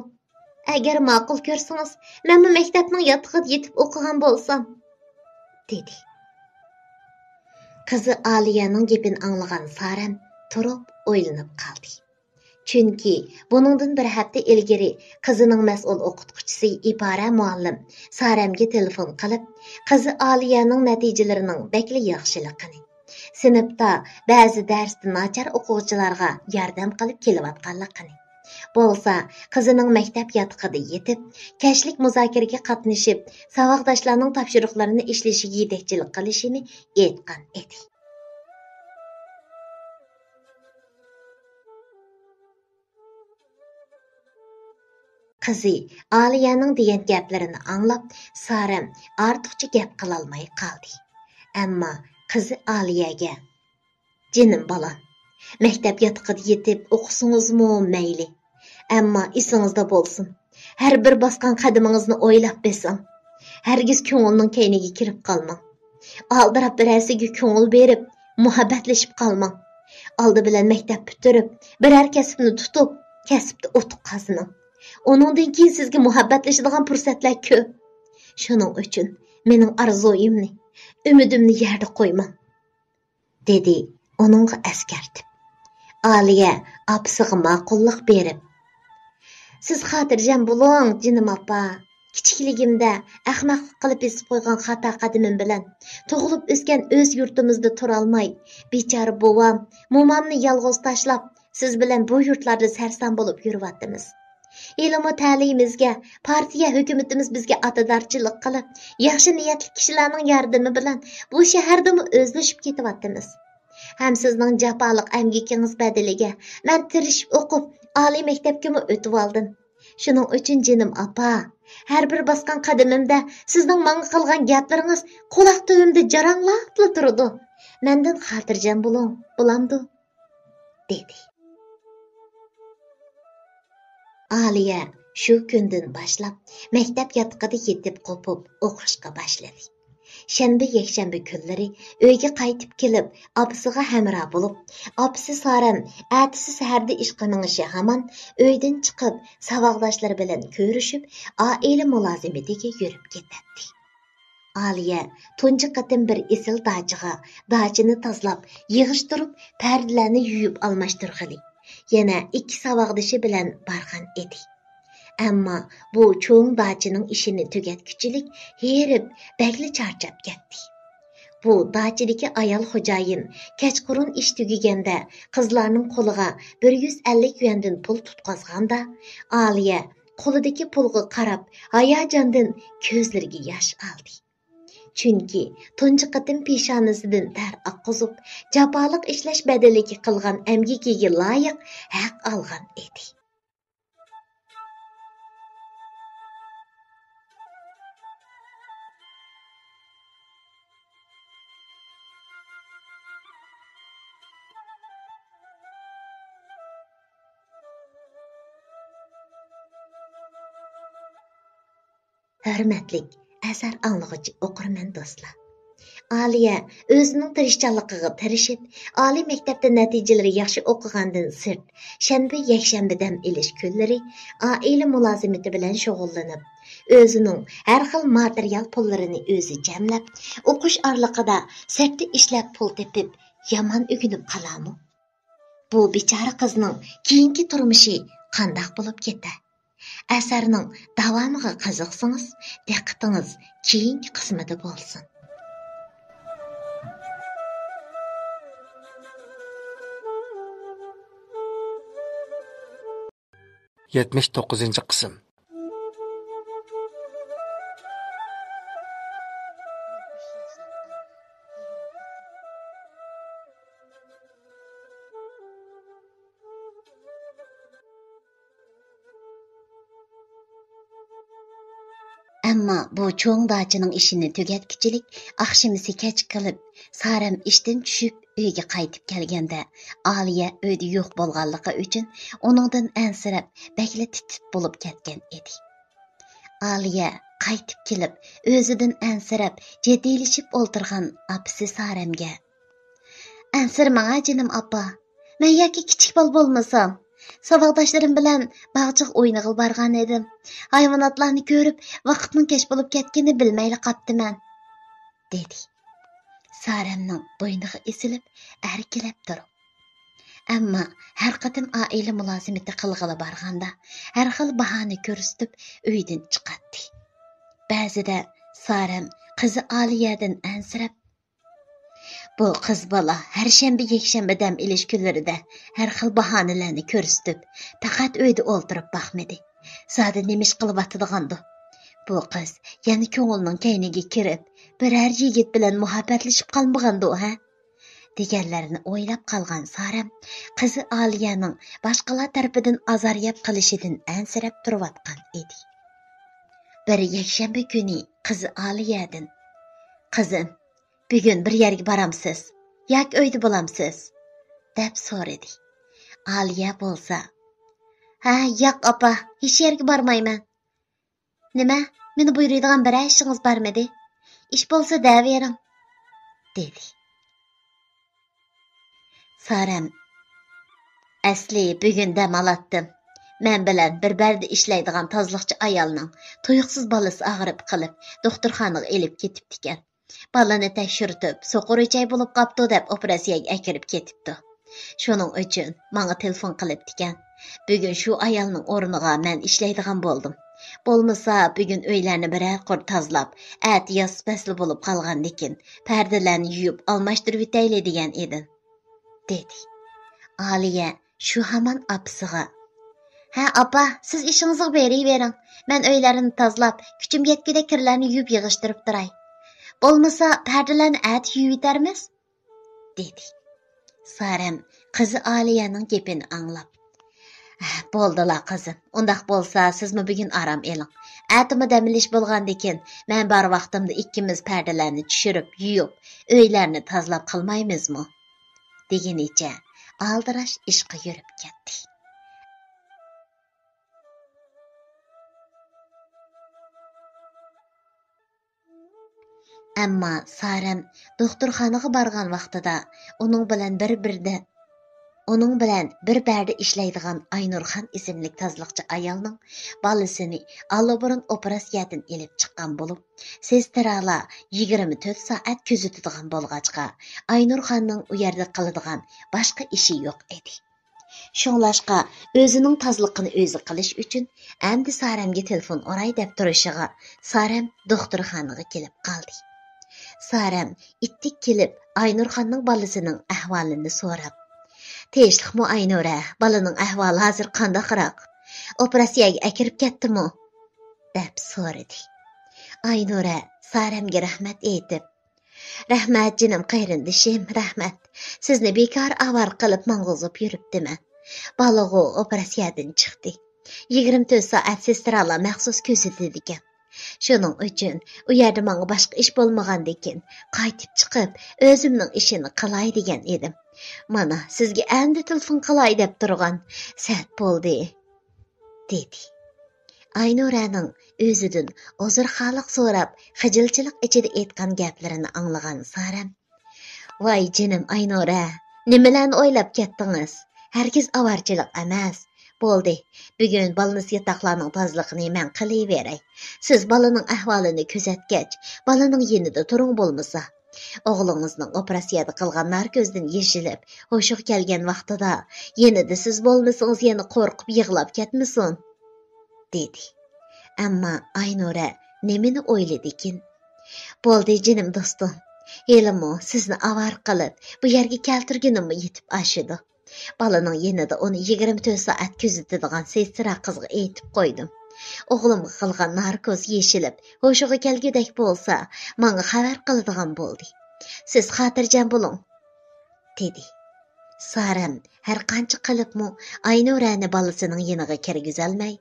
Agar ma'qul ko'rsangiz, men maktabning yotiqida yetib o'qigan bo'lsam, dedi. Qizi Aliyaning gapini anglagan Saram turib o'ylanib qoldi. Chunki buningdan bir hafta ilgari qizining mas'ul o'qituvchisi Ibora muallim Saramga telefon qilib, qizi Aliyaning natijalarining bekli yaxshiligini, sinfda ba'zi darsda nachar o'quvchilarga yordam qilib kelayotganligini, bo'lsa qizining maktab yotiqida yetib, kashlik muzokaraga qatnashib, saboqdoshlarning topshiriqlarini ishlashiga yetakchilik qilishini aytgan edi. Qizi Aliyaning degan gaplarini anglab, Saram ortiqcha gap qila olmay qoldi. Ammo qizi Aliyaga: "Jinim bolam, maktab yotiqida yetib o'qisingizmi mayli. Ammo esingizda bo'lsin, har bir bosgan qadamingizni o'ylab besing. Hargiz ko'ngilning keyniga kirib qolmang. Aldirab birarsiga ko'ngil berib, muhabbatlashib qolmang. Oldi bilan maktab bitirib, biror kasbni tutib, kasbda o'tiq qazining. Onundan keyin sizga muhabbatlashadigan fursatlar ko'p. Shuning uchun mening orzuimni, umidimni yerda qo'ymang", dedi onunga askartib. Aliya opasiga ma'qullik berib: "Siz xotirjam bo'ling, jinim opa. Kichikligimda ahmoqlik qilib besib qo'ygan xato qadamim bilan tug'ilib o'sgan o'z yurtimizda tura olmay, bechora bovam, momamni yolg'iz tashlab, siz bilan bu yurtlarda sarson bo'lib yuryapmiz. Ilm va ta'limimizga partiya hukumatimiz bizga atadorchilik qilib, yaxshi niyatli kishilarning yordami bilan bu shahardami o'zlashib ketyapmiz. Ham sizning jafoliq amgikingiz badaliga men tirishib o'qib, oliy maktabga o'tib oldim. Shuning uchun jinim opa, har bir bosgan qadamimda sizning menga qilgan gaplaringiz quloq tubimda jaranglab turdi. Mendan xotirjam bo'ling, bo'lamdi", dedi. Aliya shu kundan boshlab maktab yotiqida yetib qopib o'qishga boshladi. Shanba yakshanba kunlari uyga qaytib kelib, opasiga hamroh bo'lib, opasi Saram ertasi saharda ishga minishi hamon uydan chiqib, saboqdoshlari bilan ko'rishib, oila mulozimatiga yurib ketadi. Aliya tunji qatim bir esil dachini tozlab, yig'ishtirib, pardalarni yuyib almashtirg'ili. Yana ikki saboqdoshi bilan borgan edi. Ammo bu cho'ng dachining ishini tugatkichilik herib, bagli charchab ketdi. Bu dachidagi ayol xo'jayin kechqurun ish tugaganda qizlarning qo'liga 150 yuandan pul tutqazganda, Aliya qo'lidagi pulga qarab, hayajondan ko'zlariga yosh oldi. Chunki tunji qatim peshonasidan ter oqqizib, jafoliq ishlash badaliga qilgan amgikiga loyiq haq olgan edi. Hörmətlik əsər anlıqçı oqurman dostlar. Aliya o'zining tirishchanligiga tirishib, oliy maktabda natijalari yaxshi o'qigandan sirt, shanba yakshanba dam elish kunlari oila mulozimati bilan shug'ullanib, o'zining har xil material pullarini o'zi jamlab, o'qish orliqida sirtda ishlab pul tepib, yomon o'ginib qolami? Bu bechora qizning keyingi turmushi qandoq bo'lib ketadi? Asarning davomiga qiziqsangiz, diqqatingiz keyingi qismida bo'lsin. 79. qism. Ammo bu cho'ng dachining ishini tugatkichilik axshimisi kech qilib, Saram ishdan tushib uyga qaytib kelganda, Aliya uyda yo'q bo'lganligi uchun uningdan ansirab, bakla titib bo'lib ketgan edi. Aliya qaytib kelib, o'zidan ansirab, jiddiylashib o'ltirgan apisi Saremga. Ansirmang jinim apa. Men yoki kichik bol bo'lmasam, saboqdoshlarim bilan bog'chiq o'ynag'il borgan edim. Hayvonotlarni ko'rib, vaqtning kech bo'lib ketganini bilmayli qaptiman, dedi. Saremning bo'yniga esilib, erkilab turib. Ammo har qatim oila mulozimati qilg'ili borganda, har xil bahona ko'rsatib uydan chiqadi. Ba'zida Sarem qizi Aliyadan ansirab, bu qiz bola har shanba yakshanba dam ilish kunlarida har xil bahonalarni ko'rsatib, faqat uyda o'ltirib baxmadi. Zodi nemish qilib atadigandu. Bu qiz yana ko'ngilning kayniga kirib, biror yigit bilan muhabbatlashib qolmagandu, ha? deganlarini o'ylab qolgan Sarem qizi Aliyaning boshqalar tarafidan azor yeb qilishidan ansirab turayotgan edi. Bir yakshanba kuni qizi Aliyadan, "Qizim, bugun bir yerga boramsiz, yoki uyda bo'lamsiz?" deb so'radi. Aliya bo'lsa, "Ha, yo'q opa, hech yerga bormayman." "Nima? Meni buyuradigan bir ishingiz bormidi? Ish bo'lsa davering", dedi. Sarem, "Asli bugun dam olatdim. Men bilan bir barda ishlaydigan tozliqchi ayolning tuyuqsiz bolasi og'rib qilib, doktorxonaga elib ketibdi ekan. Balani tekshirtib, so'qirichay bo'lib qopti deb operatsiyaga akirib ketibdi. Shuning uchun menga telefon qilibdi ekan. Bugun shu ayolning o'rniga men ishlaydigan bo'ldim. Bo'lmasa, bugun uylarni biror qur tozlab, at yoz fasli bo'lib qolgandikin, pardalarni yuvib almashtirib yetayli degan edim", dedi. Aliya shu hamon opasiga, "Ha, opa, siz ishingizga beravering. Men uylarini tozlab, kuchim yetgida kirlarni yuvib yig'ishtirib turay. Bo'lmasa, pardalarni at yuvib yetarmiz", dedi. Sarem qizi Aliyaning gapini anglab, "Bo'ldila qizim. Undaq bo'lsa, sizmi bugun aram eling. Atimi damilish bo'lgandikin, men bor vaqtimda ikkimiz pardalarni tushirib, yuvib, uylarni tozlab qilmaymizmi?" degenicha aldirash ishqa yurib ketdi. Ammo Sarem doktorxonaga borgan vaqtida uning bilan bir barda ishlaydigan Aynurxon ismli tozliqchi ayolning bolasini allaburun operatsiyadan elib chiqqan bo'lib, sestralar 24 soat kuzatadigan bo'lg'achqa Aynurxonning u yerda qiladigan boshqa ishi yo'q edi. Shunglashqa o'zining tozliqini o'zi qilish uchun endi Saremga telefon uray deb turishiga Sarem doktorxonaga kelib qoldi. Sarem ittik kelib Aynurxonning bolasining ahvolini so'rab, "Tinchlikmi Aynura, bolaning ahvoli hozir qandaqroq? Operatsiyaga akirib ketdimi?" deb so'radi. Aynura Saremga rahmat aytib, "Rahmat jinim qayrindishim, rahmat. Sizni bekor avar qilib mang'izib yuribdiman. Balog'u operatsiyadan chiqdi. 24 soat sestralar maxsus kuzatadi ekan. Shuning uchun u yerda menga boshqa ish bo'lmagandikin, qaytib chiqib, o'zimning ishini qilay degan edim. Mana sizga endi telefon qilay deb turgan. Sat bo'ldi", dedi. Aynuraning o'zidan uzr xaliq so'rab, xijilchilik ichida aytgan gaplarini anglagan Sarem, "Voy jinim Aynura, nimalarni o'ylab ketdingiz? Hargiz avarchilik emas. Bo'ldi, bugun balaniz yotoqlarning tozlig'ini men qilaveray. Siz balaning ahvolini kuzatgach, balaning yonida turing bo'lmasa. O'g'lingizning operatsiyada qilgan narkozdan yeshilib, hushiga kelgan vaqtida yanada siz bo'lmasangiz yana qo'rqib yig'lab ketmasin", dedi. Ammo Aynura nimani o'yladikin? "Bo'ldi jinim do'stim. Elimo sizni avar qilib, bu yerga keltirganimni yetib ashidi. Balaning yanida uni 24 soat kuzatadigan sestra qizga aytib qo'ydim. O'g'limga qilgan narkoz yeshilib, hushiga kelgudak bo'lsa, menga xabar qiladigan bo'ldi. Siz xotirjam bo'ling", dedi. Sarem har qancha qilibmi Aynurani bolasining yiniga kirgizolmay,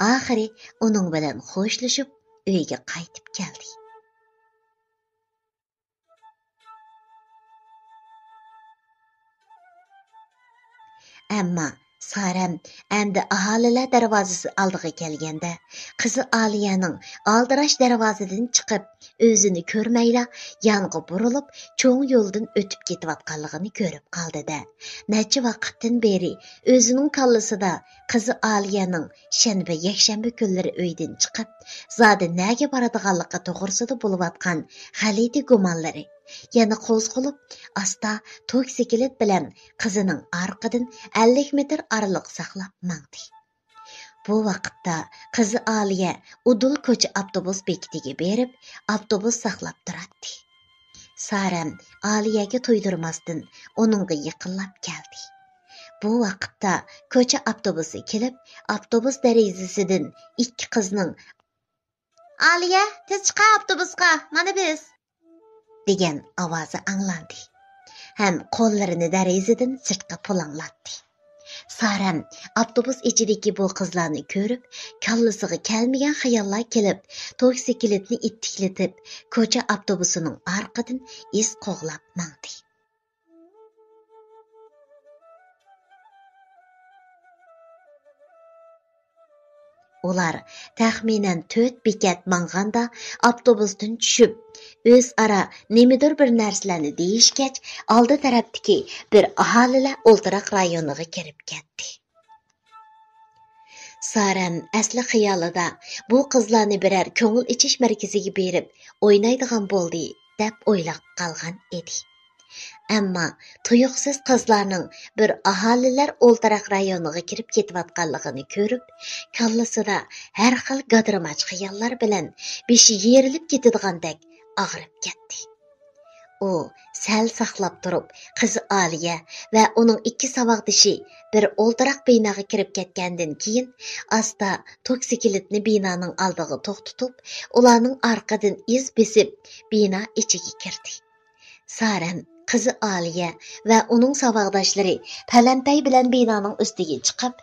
oxiri uning bilan xo'shlashib uyga qaytib keldi. Ammo Sarəm əndi ahalilər darvazası aldığı kelgəndə, qızı Aliye'nin aldıraş darvazadan çıxıb, özünü körməylə yanğı burulup, çoğun yoldan ötüp ketivatqanlığını görüp qaldı da. Neçə vaqtdan beri özünün kallısıda qızı Aliye'nin şənbə yekşənbə günləri öydən çıxıb, zadı nəge baradıqanlıqqa toğırsıda buluvatqan xəlidi gumanları. Yana qo'zg'olib, asta to'ksikilib bilan qizining orqadan 50 metr araliq saqlab mangdi. Bu vaqtda qizi Aliye udul ko'cha avtobus bekitiga berib, avtobus saqlab turadi. Sarəm Aliyega to'ydirmasdan onunga yaqinlab keldi. Bu vaqtda ko'cha avtobusi kelib, avtobus derazasidan ikki qizning "Aliye, tez chiqa avtobusga, mana biz" degan ovozi anglandi. Ham qo'llarini derazadan sirtqa pulanglatdi. Sarəm avtobus ichidagi bu qizlarni ko'rib, kallasiga kelmagan xayollar kelib, toksikilitni ittiklatib, ko'cha avtobusining orqadan iz qo'g'lab mangdi. Ular taxminan 4 bekat manganda avtobusdan tushib, o'z ara nemidir bir narsalarni deyishgach, oldi tarafdagi bir aholilar o'ltiraq rayoniga kirib ketdi. Sarəm asli xiyolida bu qizlarni birer ko'ngil ichish markaziga berib, o'ynaydigan bo'ldi deb o'ylab qolgan edi. Ammo tuyuqsiz qizlarning bir aholilar o'ltiraq rayoniga kirib ketayotganligini ko'rib, kallasida har xil gadirmach xayollar bilan beshi yerilib ketadigandek og'rib ketdi. U sal saqlab turib, qizi Aliye va uning ikki saboqdishi bir o'ltiraq binoga kirib ketgandan keyin asta toksikilitni binoning oldiga to'xtatib, ularning orqadan iz besib, bino ichiga kirdi. Sarəm qizi Aliye va uning saboqdoshlari palampay bilan binoning ustiga chiqib,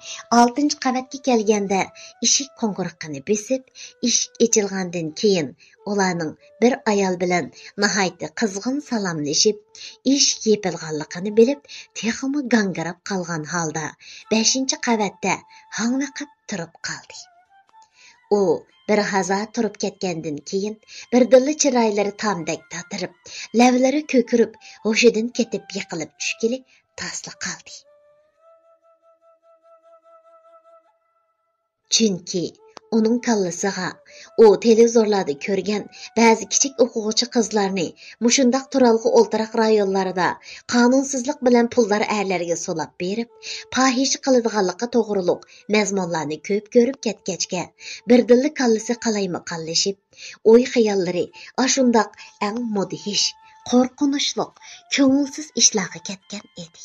6-qavatga kelganda eshik qo'ng'iroqini besib, eshik ochilgandan keyin ularning bir ayol bilan nihoyatda qizg'in salomlashib, eshik yopilganligini bilib, texmi gangirab qolgan holda 5-qavatda hangviqib turib qoldi. U bir haza turib ketgandan keyin birdilla chiroylari tomdek tatirib, lavlari ko'kirib, hushidan ketib yiqilib tushgili tasli qoldi. Chunki uning kallasiga u televizorlarda ko'rgan ba'zi kichik o'quvchi qizlarni mushundaq turalg'i o'ltiraq rayonlarida qonunsizlik bilan pullar erlarga solab berib, fahish qiladiganlikqa to'g'riliq mazmunlarni ko'p ko'rib ketgachga, birdilla kallasi qalayma-qallashib, o'y xayollari ashundaq eng mudhish, qo'rqinchliq, ko'ngilsiz ishlarga ketgan edi.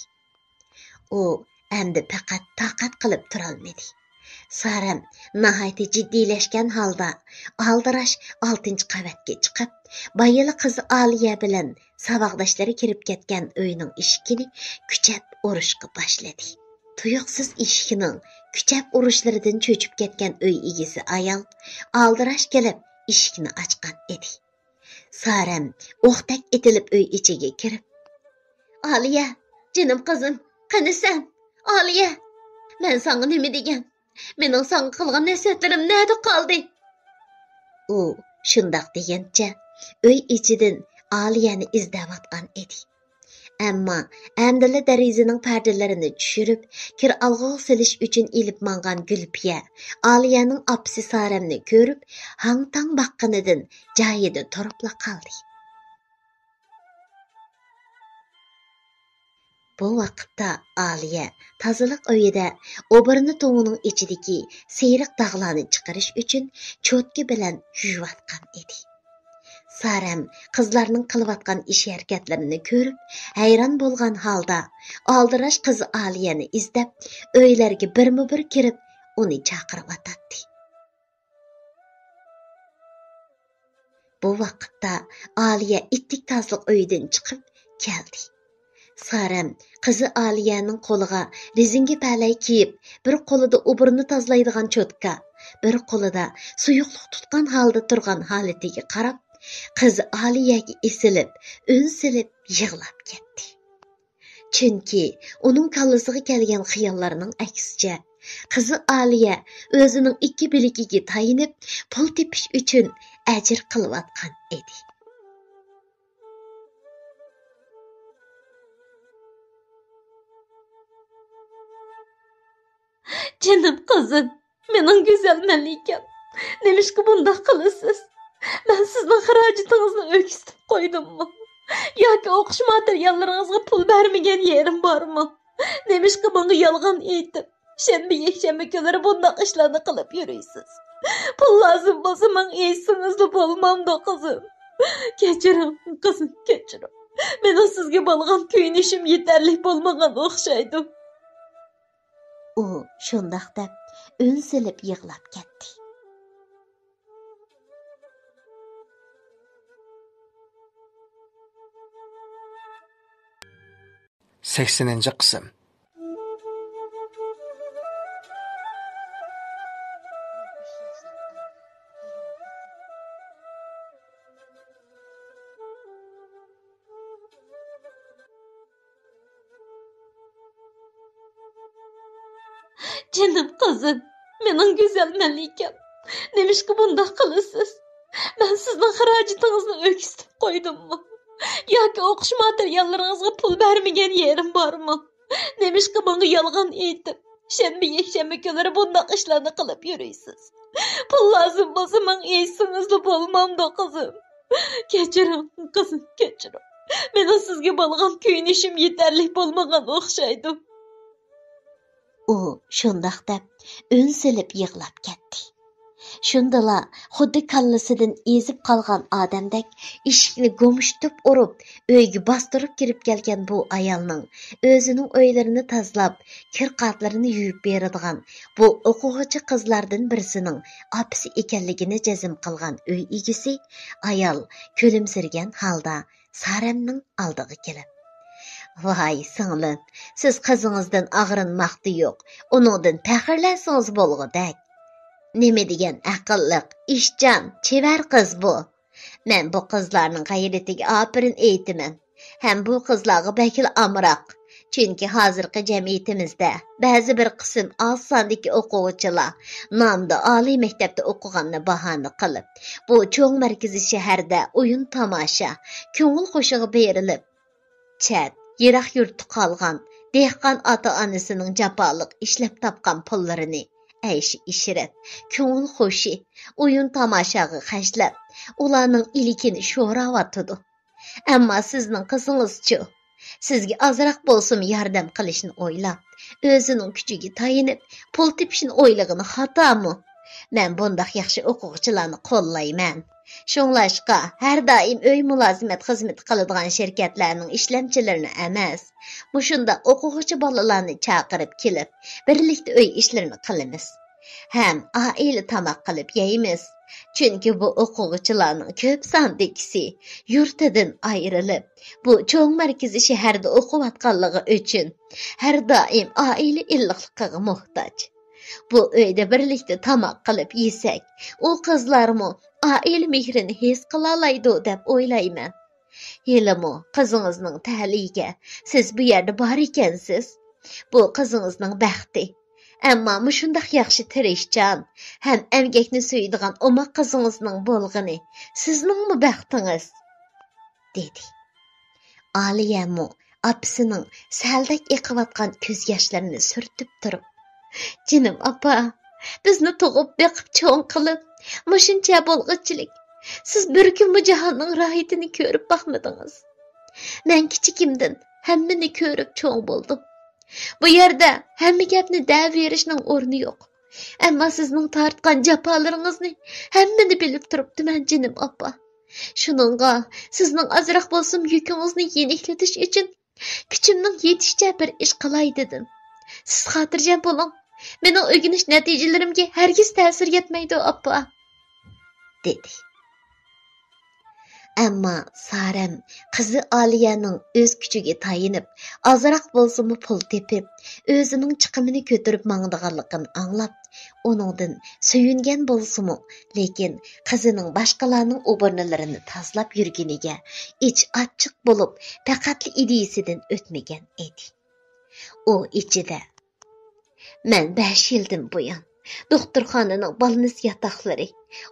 U endi faqat taqat qilib turolmadi. Sarəm nihoyatda jiddiylashgan holda aldirash 6-qavatga chiqib, bayili qizi Aliye bilan saboqdoshlari kirib ketgan uyning eshigini kuchab urishga boshladi. Tuyuqsiz eshigining kuchab urishlaridan cho'chib ketgan uy egasi ayol aldirash kelib eshikni ochgan edi. Sarəm o'qdak etilib uy ichiga kirib, "Aliye, jinim qizim, qanisan? Aliye, men sana nima degan? Mening sana qilgan nasihatlarim nerede qoldi?" U shundoq degancha uy ichidan Aliyeni izlayotgan edi. Ammo amdila derazaning pardalarini tushirib, kir alg'oq silish uchun ilib mangan Gulpiya Aliyening opsi Sarəmni ko'rib, hang-tang baqqanidan joyida turibla qoldi. Bu vaqtda Aliye tozalik uyida o'birini to'nining ichidagi siyriq dog'larni chiqarish uchun cho'tki bilan yuvayotgan edi. Sarəm qizlarning qilayotgan ish harakatlarini ko'rib, hayron bo'lgan holda aldirash qizi Aliyeni izlab, uylarga birma-bir kirib, uni chaqirib atadi. Bu vaqtda Aliye ittik tazliq uyidan chiqib keldi. Sarəm qizi Aliyening qo'liga rezinga palay kiyib, bir qo'lida o'birini tozlaydigan cho'tka, bir qo'lida suyuqlik tutgan holda turgan holatiga qarab, qizi Aliyega esilib, unsilib yig'lab ketdi. Chunki uning kallasiga kelgan xiyollarning aksicha qizi Aliya o'zining ikki biligiga tayinib pul tepish uchun ajr qilayotgan edi. Canım kızım, mening güzel melikam. Nemishki bundaq qilasiz? Men sizning xarajatingizni o'kisib qo'ydimmi? Yoki o'qish materiallaringizga pul bermagan yerim bormi? Nemishki bunga yolg'on aytib, shanba yakshanba kunlari bundaq ishlarni qilib yurasiz? Pul lozim bo'lsa men esingizda bo'lmamdi qizim. Kechiring qizim, kechiring. Mening sizga bo'lgan kuyinishim yetarli bo'lmagan o'xshaydi. U shundoq deb un silib yig'lab ketdi. Sekseninci qism. Canım kızım, mening güzel melikam. Nemishki bundaq qilasiz? Men sizning xarajatingizni o'kisib qo'ydimmi? Yoki o'qish materiallaringizga pul bermagan yerim bormi? Nemishki bunga yolg'on aytib, shanba yakshanba kunlari bundaq ishlarni qilib yurasiz? Pul lozim bo'lsa men esingizda bo'lmamdi qizim. Kechiring qizim, kechiring. Mening sizga bo'lgan kuyinishim yetarli bo'lmagan o'xshaydi. U shundoq deb un silib yig'lab ketdi. Shundala xuddi kallasidan ezib qolgan odamdek eshikni go'mushtib urib, uyga bostirib kirib kelgan bu ayolning o'zining uylarini tozalab, kir-qatlarini yuvib beradigan bu o'quvchi qizlardan birisining opisi ekanligini jazm qilgan uy egisi ayol kulimsirgan holda Saramning oldiga kelib, "Voy singlim, siz qizingizdan og'rinmoqdi yo'q, uningdan faxrlansangiz bo'lg'udak. Nima degan aqlliq, ishchan, chevar qiz bu. Men bu qizlarning g'ayratiga opirin aytaman. Ham bu qizlarga bakil amroq. Chunki hozirgi jamiyatimizda ba'zi bir qism oz sondagi o'quvchilar nomda oliy maktabda o'qiganni bahona qilib, bu cho'ng markaziy shaharda o'yin tomosha, ko'ngil qo'shig'i berilib, chat, yiroq yurtda qolgan dehqon ota-onasining jafoliq ishlab topgan pullarini ayshi ishrat, ko'ngil xo'shi, o'yin tomoshaga xashlab, ularning ilikini sho'rayotdi. Ammo sizning qizingiz-chi, sizga ozroq bo'lsin yordam qilishni o'ylab, o'zining kuchiga tayinib, pul tepishni o'ylagani xatomi? Men bundoq yaxshi o'quvchilarni qo'llayman. Shunglashqa har doim uy mulozimat xizmati qiladigan shirkatlarning ishlamchilarini emas, mushunda o'quvchi bolalarni chaqirib kelib, birlikda uy ishlarini qilamiz. Ham oila tamoq qilib yeymiz. Chunki bu o'quvchilarning ko'p sondagisi yurtidan ayrilib, bu cho'ng markaziy shaharda o'qiyotganligi uchun har doim oila illiqligiga muhtoj. Bu uyda birlikda tamoq qilib yesak, u qizlarmi oila mehrini his qilalaydi deb o'ylayman. Yelimi qizingizning ta'liga siz bu yerda bor ekansiz. Bu qizingizning baxti. Ammo mushundaq yaxshi tirishchan, ham emgakni suydigan omoq qizingizning bo'lg'ini sizningmi baxtingiz? Dedi. Aliyamu opisining saldak eqiyotgan ko'z yoshlarini surtib turib, "Jinim opa, bizni tug'ib beqib cho'ng qilib, mushuncha bo'lg'ichilik. Siz bir kun bu jahonning rohatini ko'rib boqmadingiz. Men kichikimdan hammani ko'rib cho'ng bo'ldim. Bu yerda hamma gapni da'v berishning o'rni yo'q. Ammo sizning tortgan jafolaringizni hammani bilib turibdiman jinim opa. Shuningga sizning ozroq bo'lsin yukingizni yengillatish uchun kuchimning yetishicha bir ish qilay dedim. Siz xotirjam bo'ling. Mening o'rganish natijalarimga hargiz ta'sir etmaydi opa", dedi. Ammo Sarem qizi Aliyaning o'z kuchiga tayinib, azroq bo'lsa-mu pul tepib, o'zining chiqimini ko'tarib mangdiganligini anglab, uningdan suyungan bo'lsa-mu, lekin qizining boshqalarning o'birnalarini tozalab yurganiga ich achchiq bo'lib, faqat idisidan o'tmagan edi. U ichida "Men 5 yildan buyon doktorxonaning balnis yataqlari,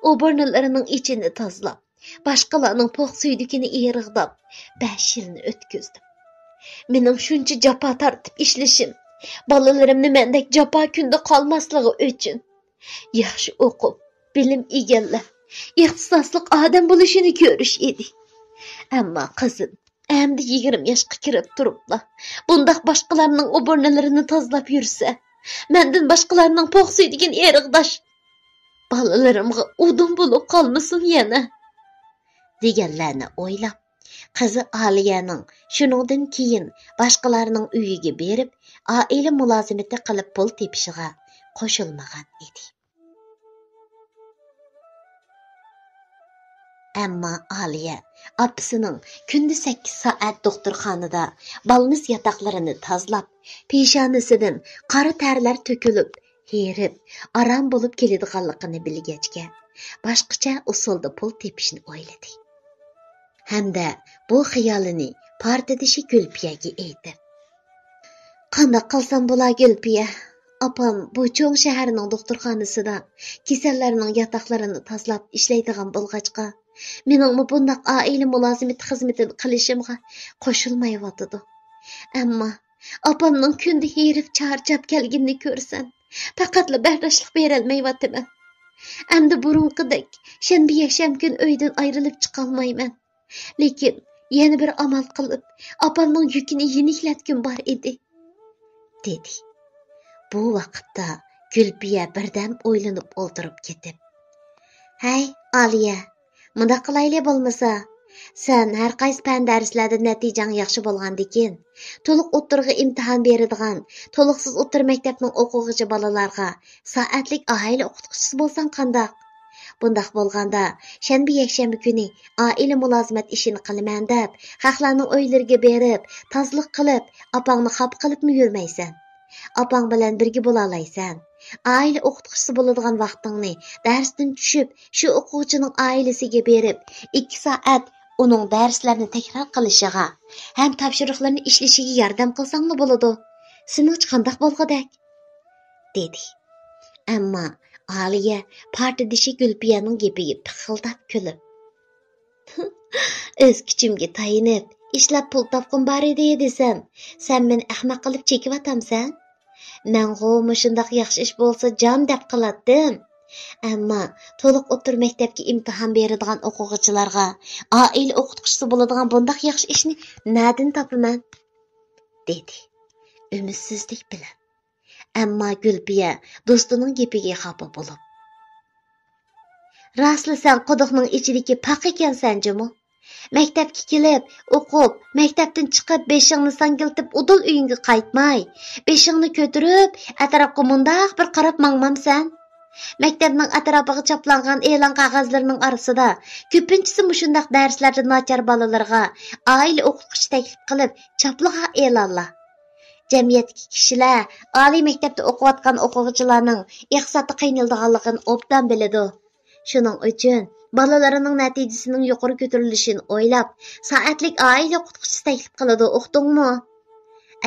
o'birnalarining ichini tozalab, başqalarının poq suydukini erig'dab 5 yilni o'tkazdim. Mening shuncha jafo tortib ishlashim, bolalarimni mendek jafo kunda qolmasligi uchun yaxshi o'qib, bilim egallab, ixtisosliq odam bo'lishini ko'rish edi. Ammo qizim endi 20 yoshga kirib turibla, bundaq boshqalarning o'birnalarini tozalab yursa, mendan boshqalarning poq suydukini erig'dash bolalarimga udum bo'lib qolmasin yana. Deganlarni o'ylab, qizi Aliyaning shuningdan keyin boshqalarning uyiga berib, oila mulozimati qilib pul tepishiga qo'shilmagan edi. Ammo Aliya opasining kunda 8 soat doktorxonada balnis yataqlarini tozalab, peshonasidan qora tarlar to'kilib, herib, aram bo'lib keladiganligini bilgachga, boshqacha usulda pul tepishni o'yladi. Hamda bu xiyolini partidishi Gulpiyaga aytdi. "Qanday qilsam bo'lar Gulpiya? Apam bu cho'ng shaharning doktorxonasida kasallarning yataqlarini tozalab ishlaydigan bo'lg'achqa, mening bundaq oila mulozimati xizmatini qilishimga qo'shilmayotidi. Ammo opamning kunda herib charchab kelganini ko'rsam, faqatla bardoshlik berolmayotman. Endi burunqidek shanba yakshanba kun uydan ayrilib chiqolmayman. Lekin yana bir amal qilib, opamning yukini yeniklatgim bor edi", dedi. Bu vaqtda Gulpiya birdan o'ylanib o'ltirib ketib, "Hay, Aliya, bunda qilayli bo'lmasa, sen har qaysi fan darslarda natijang yaxshi bo'lgandikin, to'liq o'tirg'i imtihon beradigan, to'liqsiz o'tir maktabning o'quvchi bolalarga soatlik oila o'qituvchisi bo'lsang qandoq? Bundaq bo'lganda, shanba yakshanba kuni oila mulozimat ishini qilaman deb, xalqlarning uylariga berib, tozlik qilib, opangni xap qilibmi yurmaysan? Opang bilan birga bo'la olaysan. Oila o'qituvchisi bo'ladigan vaqtingni darsdan tushib, shu o'quvchining oilasiga berib, 2 soat uning darslarni takror qilishiga, ham topshiriqlarni ishlashiga yordam qilsangmi bo'ladi. Sening qanday bo'lgadak?" dedi. Ammo Aliya partidishi Gulpiyaning gapiga piqildab kulib, "O'z kuchimga tayinib, ishlab pul topqim bor edi desam, sen meni ahmoq qilib chekivatamsan? Men-g'u shundoq yaxshi ish bo'lsa jon deb qilatdim. Ammo to'liq o'tir maktabga imtihon beradigan o'quvchilarga oila o'qituvchisi bo'ladigan bundaq yaxshi ishni nadin topaman?" dedi umidsizlik bilan. Ammo Gulpiya do'stining gapiga xafa bo'lib, "Rostli sen quduqning ichidagi paq ekansan-jimu? Maktabga kelib, o'qib, maktabdan chiqib, beshingni sangiltib, udul uyingga qaytmay, beshingni ko'tarib, atrofga mundaq bir qarab mangmamsan? Maktabning atrofiga chaplangan e'lon qog'ozlarining orasida ko'pinchisi mushundaq darslarda nachar bolalarga oila o'qituvchi taklif qilib, chaplagan e'lonlar. Jamiyatdagi kishilar oliy maktabda o'qiyotgan o'quvchilarning iqtisodda qiynalganligini obdan biladi. Shuning uchun bolalarining natijasining yuqori ko'tarilishini o'ylab, soatlik oila o'qituvchisi taklif qiladi, o'qdingmi?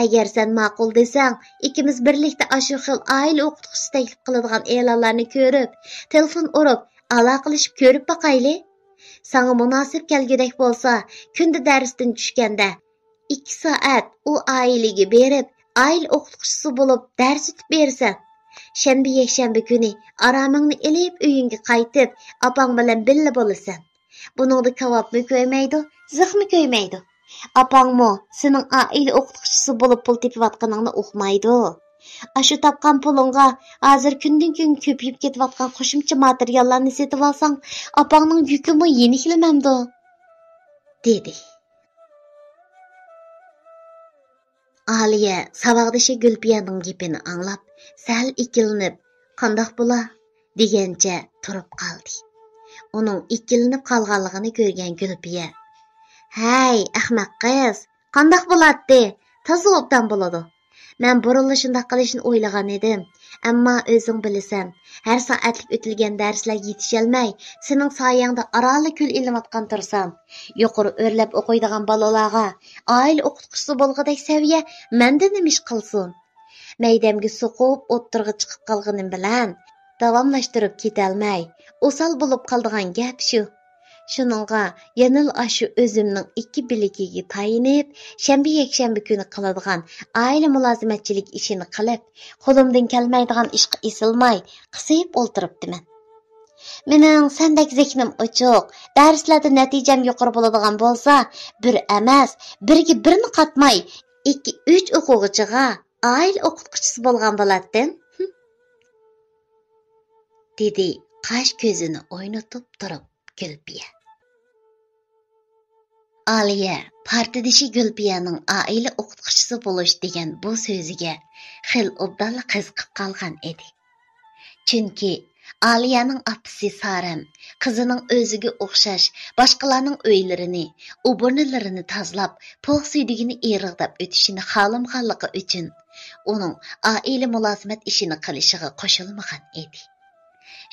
Agar sen ma'qul desang, ikkimiz birlikda ashu xil oila o'qituvchisi taklif qiladigan e'lonlarni ko'rib, telefon urib, aloqalashib ko'rib boqayli. Sana munosib kelgudek bo'lsa, kunda darsdan tushganda 2 soat u oilaga berib, oila o'qituvchisi bo'lib dars o'tib bersan. Shanba yakshanba kuni aramingni ilib uyingga qaytib, opang bilan birga bo'lasan. Buningda kavobmi ko'ymaydi, zixmi ko'ymaydi. Opangmi sening oila o'qituvchisi bo'lib pul tepayotganingni uqmaydi. Ashu topgan pulingga hozir kundan kun ko'payib ketayotgan qo'shimcha materiallarni setib olsang, opangning yukimi yeniklamamdi, dedi. Aliya savaqdishi Gulpiyaning gapini anglab, sal ikkilinib, "Qandoq bo'la?" degancha turib qoldi. Uning ikkilinib qolganligini ko'rgan Gulpiya: "Hey, ahmoq qiz, qandoq bo'ladi? Toza obdan bo'ladi. Men burunli shundoq qilishni o'ylagan edim, ammo o'zing bilasan, har soatlik o'tilgan darslarga yetisholmay, sening soyangda oroli kul ilinayotgan tursam, yuqori o'rlab o'qiydigan bolalarga oila o'qituvchisi bo'lgudek saviya menda nima ish qilsin? Maydamga so'qib o'ttirg'i chiqib qolganim bilan davomlashtirib ketolmay, o'sal bo'lib qoldigan gap shu. Shuningga yanil ashu o'zimning ikki biligiga tayinib, shanba yakshanba kuni qiladigan oila mulozimatchilik ishini qilib, qo'limdan kelmaydigan ishga esilmay, qisib o'ltiribdiman. Mening sendek zehnim ochiq, darslarda natijam yuqori bo'ladigan bo'lsa, bir emas, birga birini qatmay, 2-3 o'quvchiga oila o'qituvchisi bo'lgan bo'lardim, dedi qash ko'zini o'ynatib turib Gulpiya. Aliya partidishi Gulpiyaning oila o'qituvchisi bo'lish degan bu so'ziga xil obdalla qiziqib qolgan edi. Chunki Aliyaning opasi Saram qizining o'ziga o'xshash boshqalarning uylarini, o'burnilarini tozalab, po'q suydigini eriqdab o'tishini xohlamganligi uchun uning oila mulozimat ishini qilishiga qo'shilmagan edi.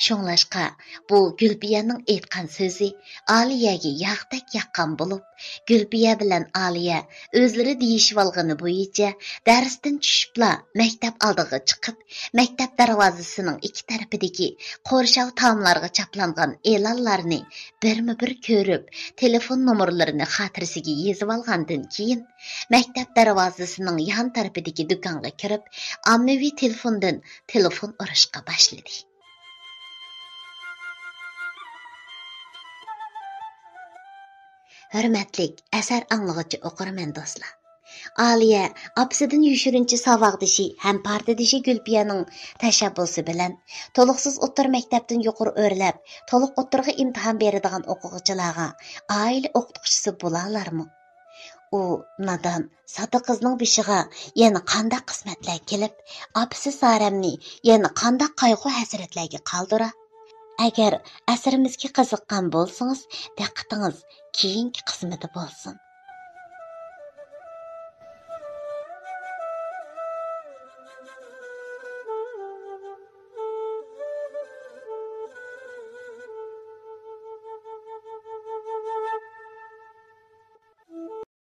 Şoňlaşqa bu Gülpiyaning aytgan so'zi Aliyaga yaqdak yaqqan bo'lib, Gülpiya bilan Aliya o'zlari deyishib olgani bo'yicha darsdan tushibla maktab oldiga chiqib, maktab darvozasining ikki tarafidagi qo'rshav tomlarga chaplangan e'lonlarni birma-bir ko'rib, telefon nomerlarini xotirasiga yozib olgandan keyin maktab darvozasining yon tarafidagi do'konga kirib, ommaviy telefondan telefon urishga boshladi. Hürmetlik, əsər anlıqıcı oqurman dostlar. Aliya, apsidan yushirinchi savaqdishi ham partidishi Gülpiyaning tashabbusi bilan to'liqsiz o'ttir maktabdan yuqori o'rlab, to'liq o'ttirga imtihon beradigan o'quvchilarga oila o'qituvchisi bo'larlarmi? U nadan sata qizning bishiga yana qanday qismatlar kelib, apsi Saramni yana qanday qayg'u hasratlarga qoldira? Agar asrimizga qiziqqan bo'lsangiz, diqqatingiz keyingi qismida bo'lsin.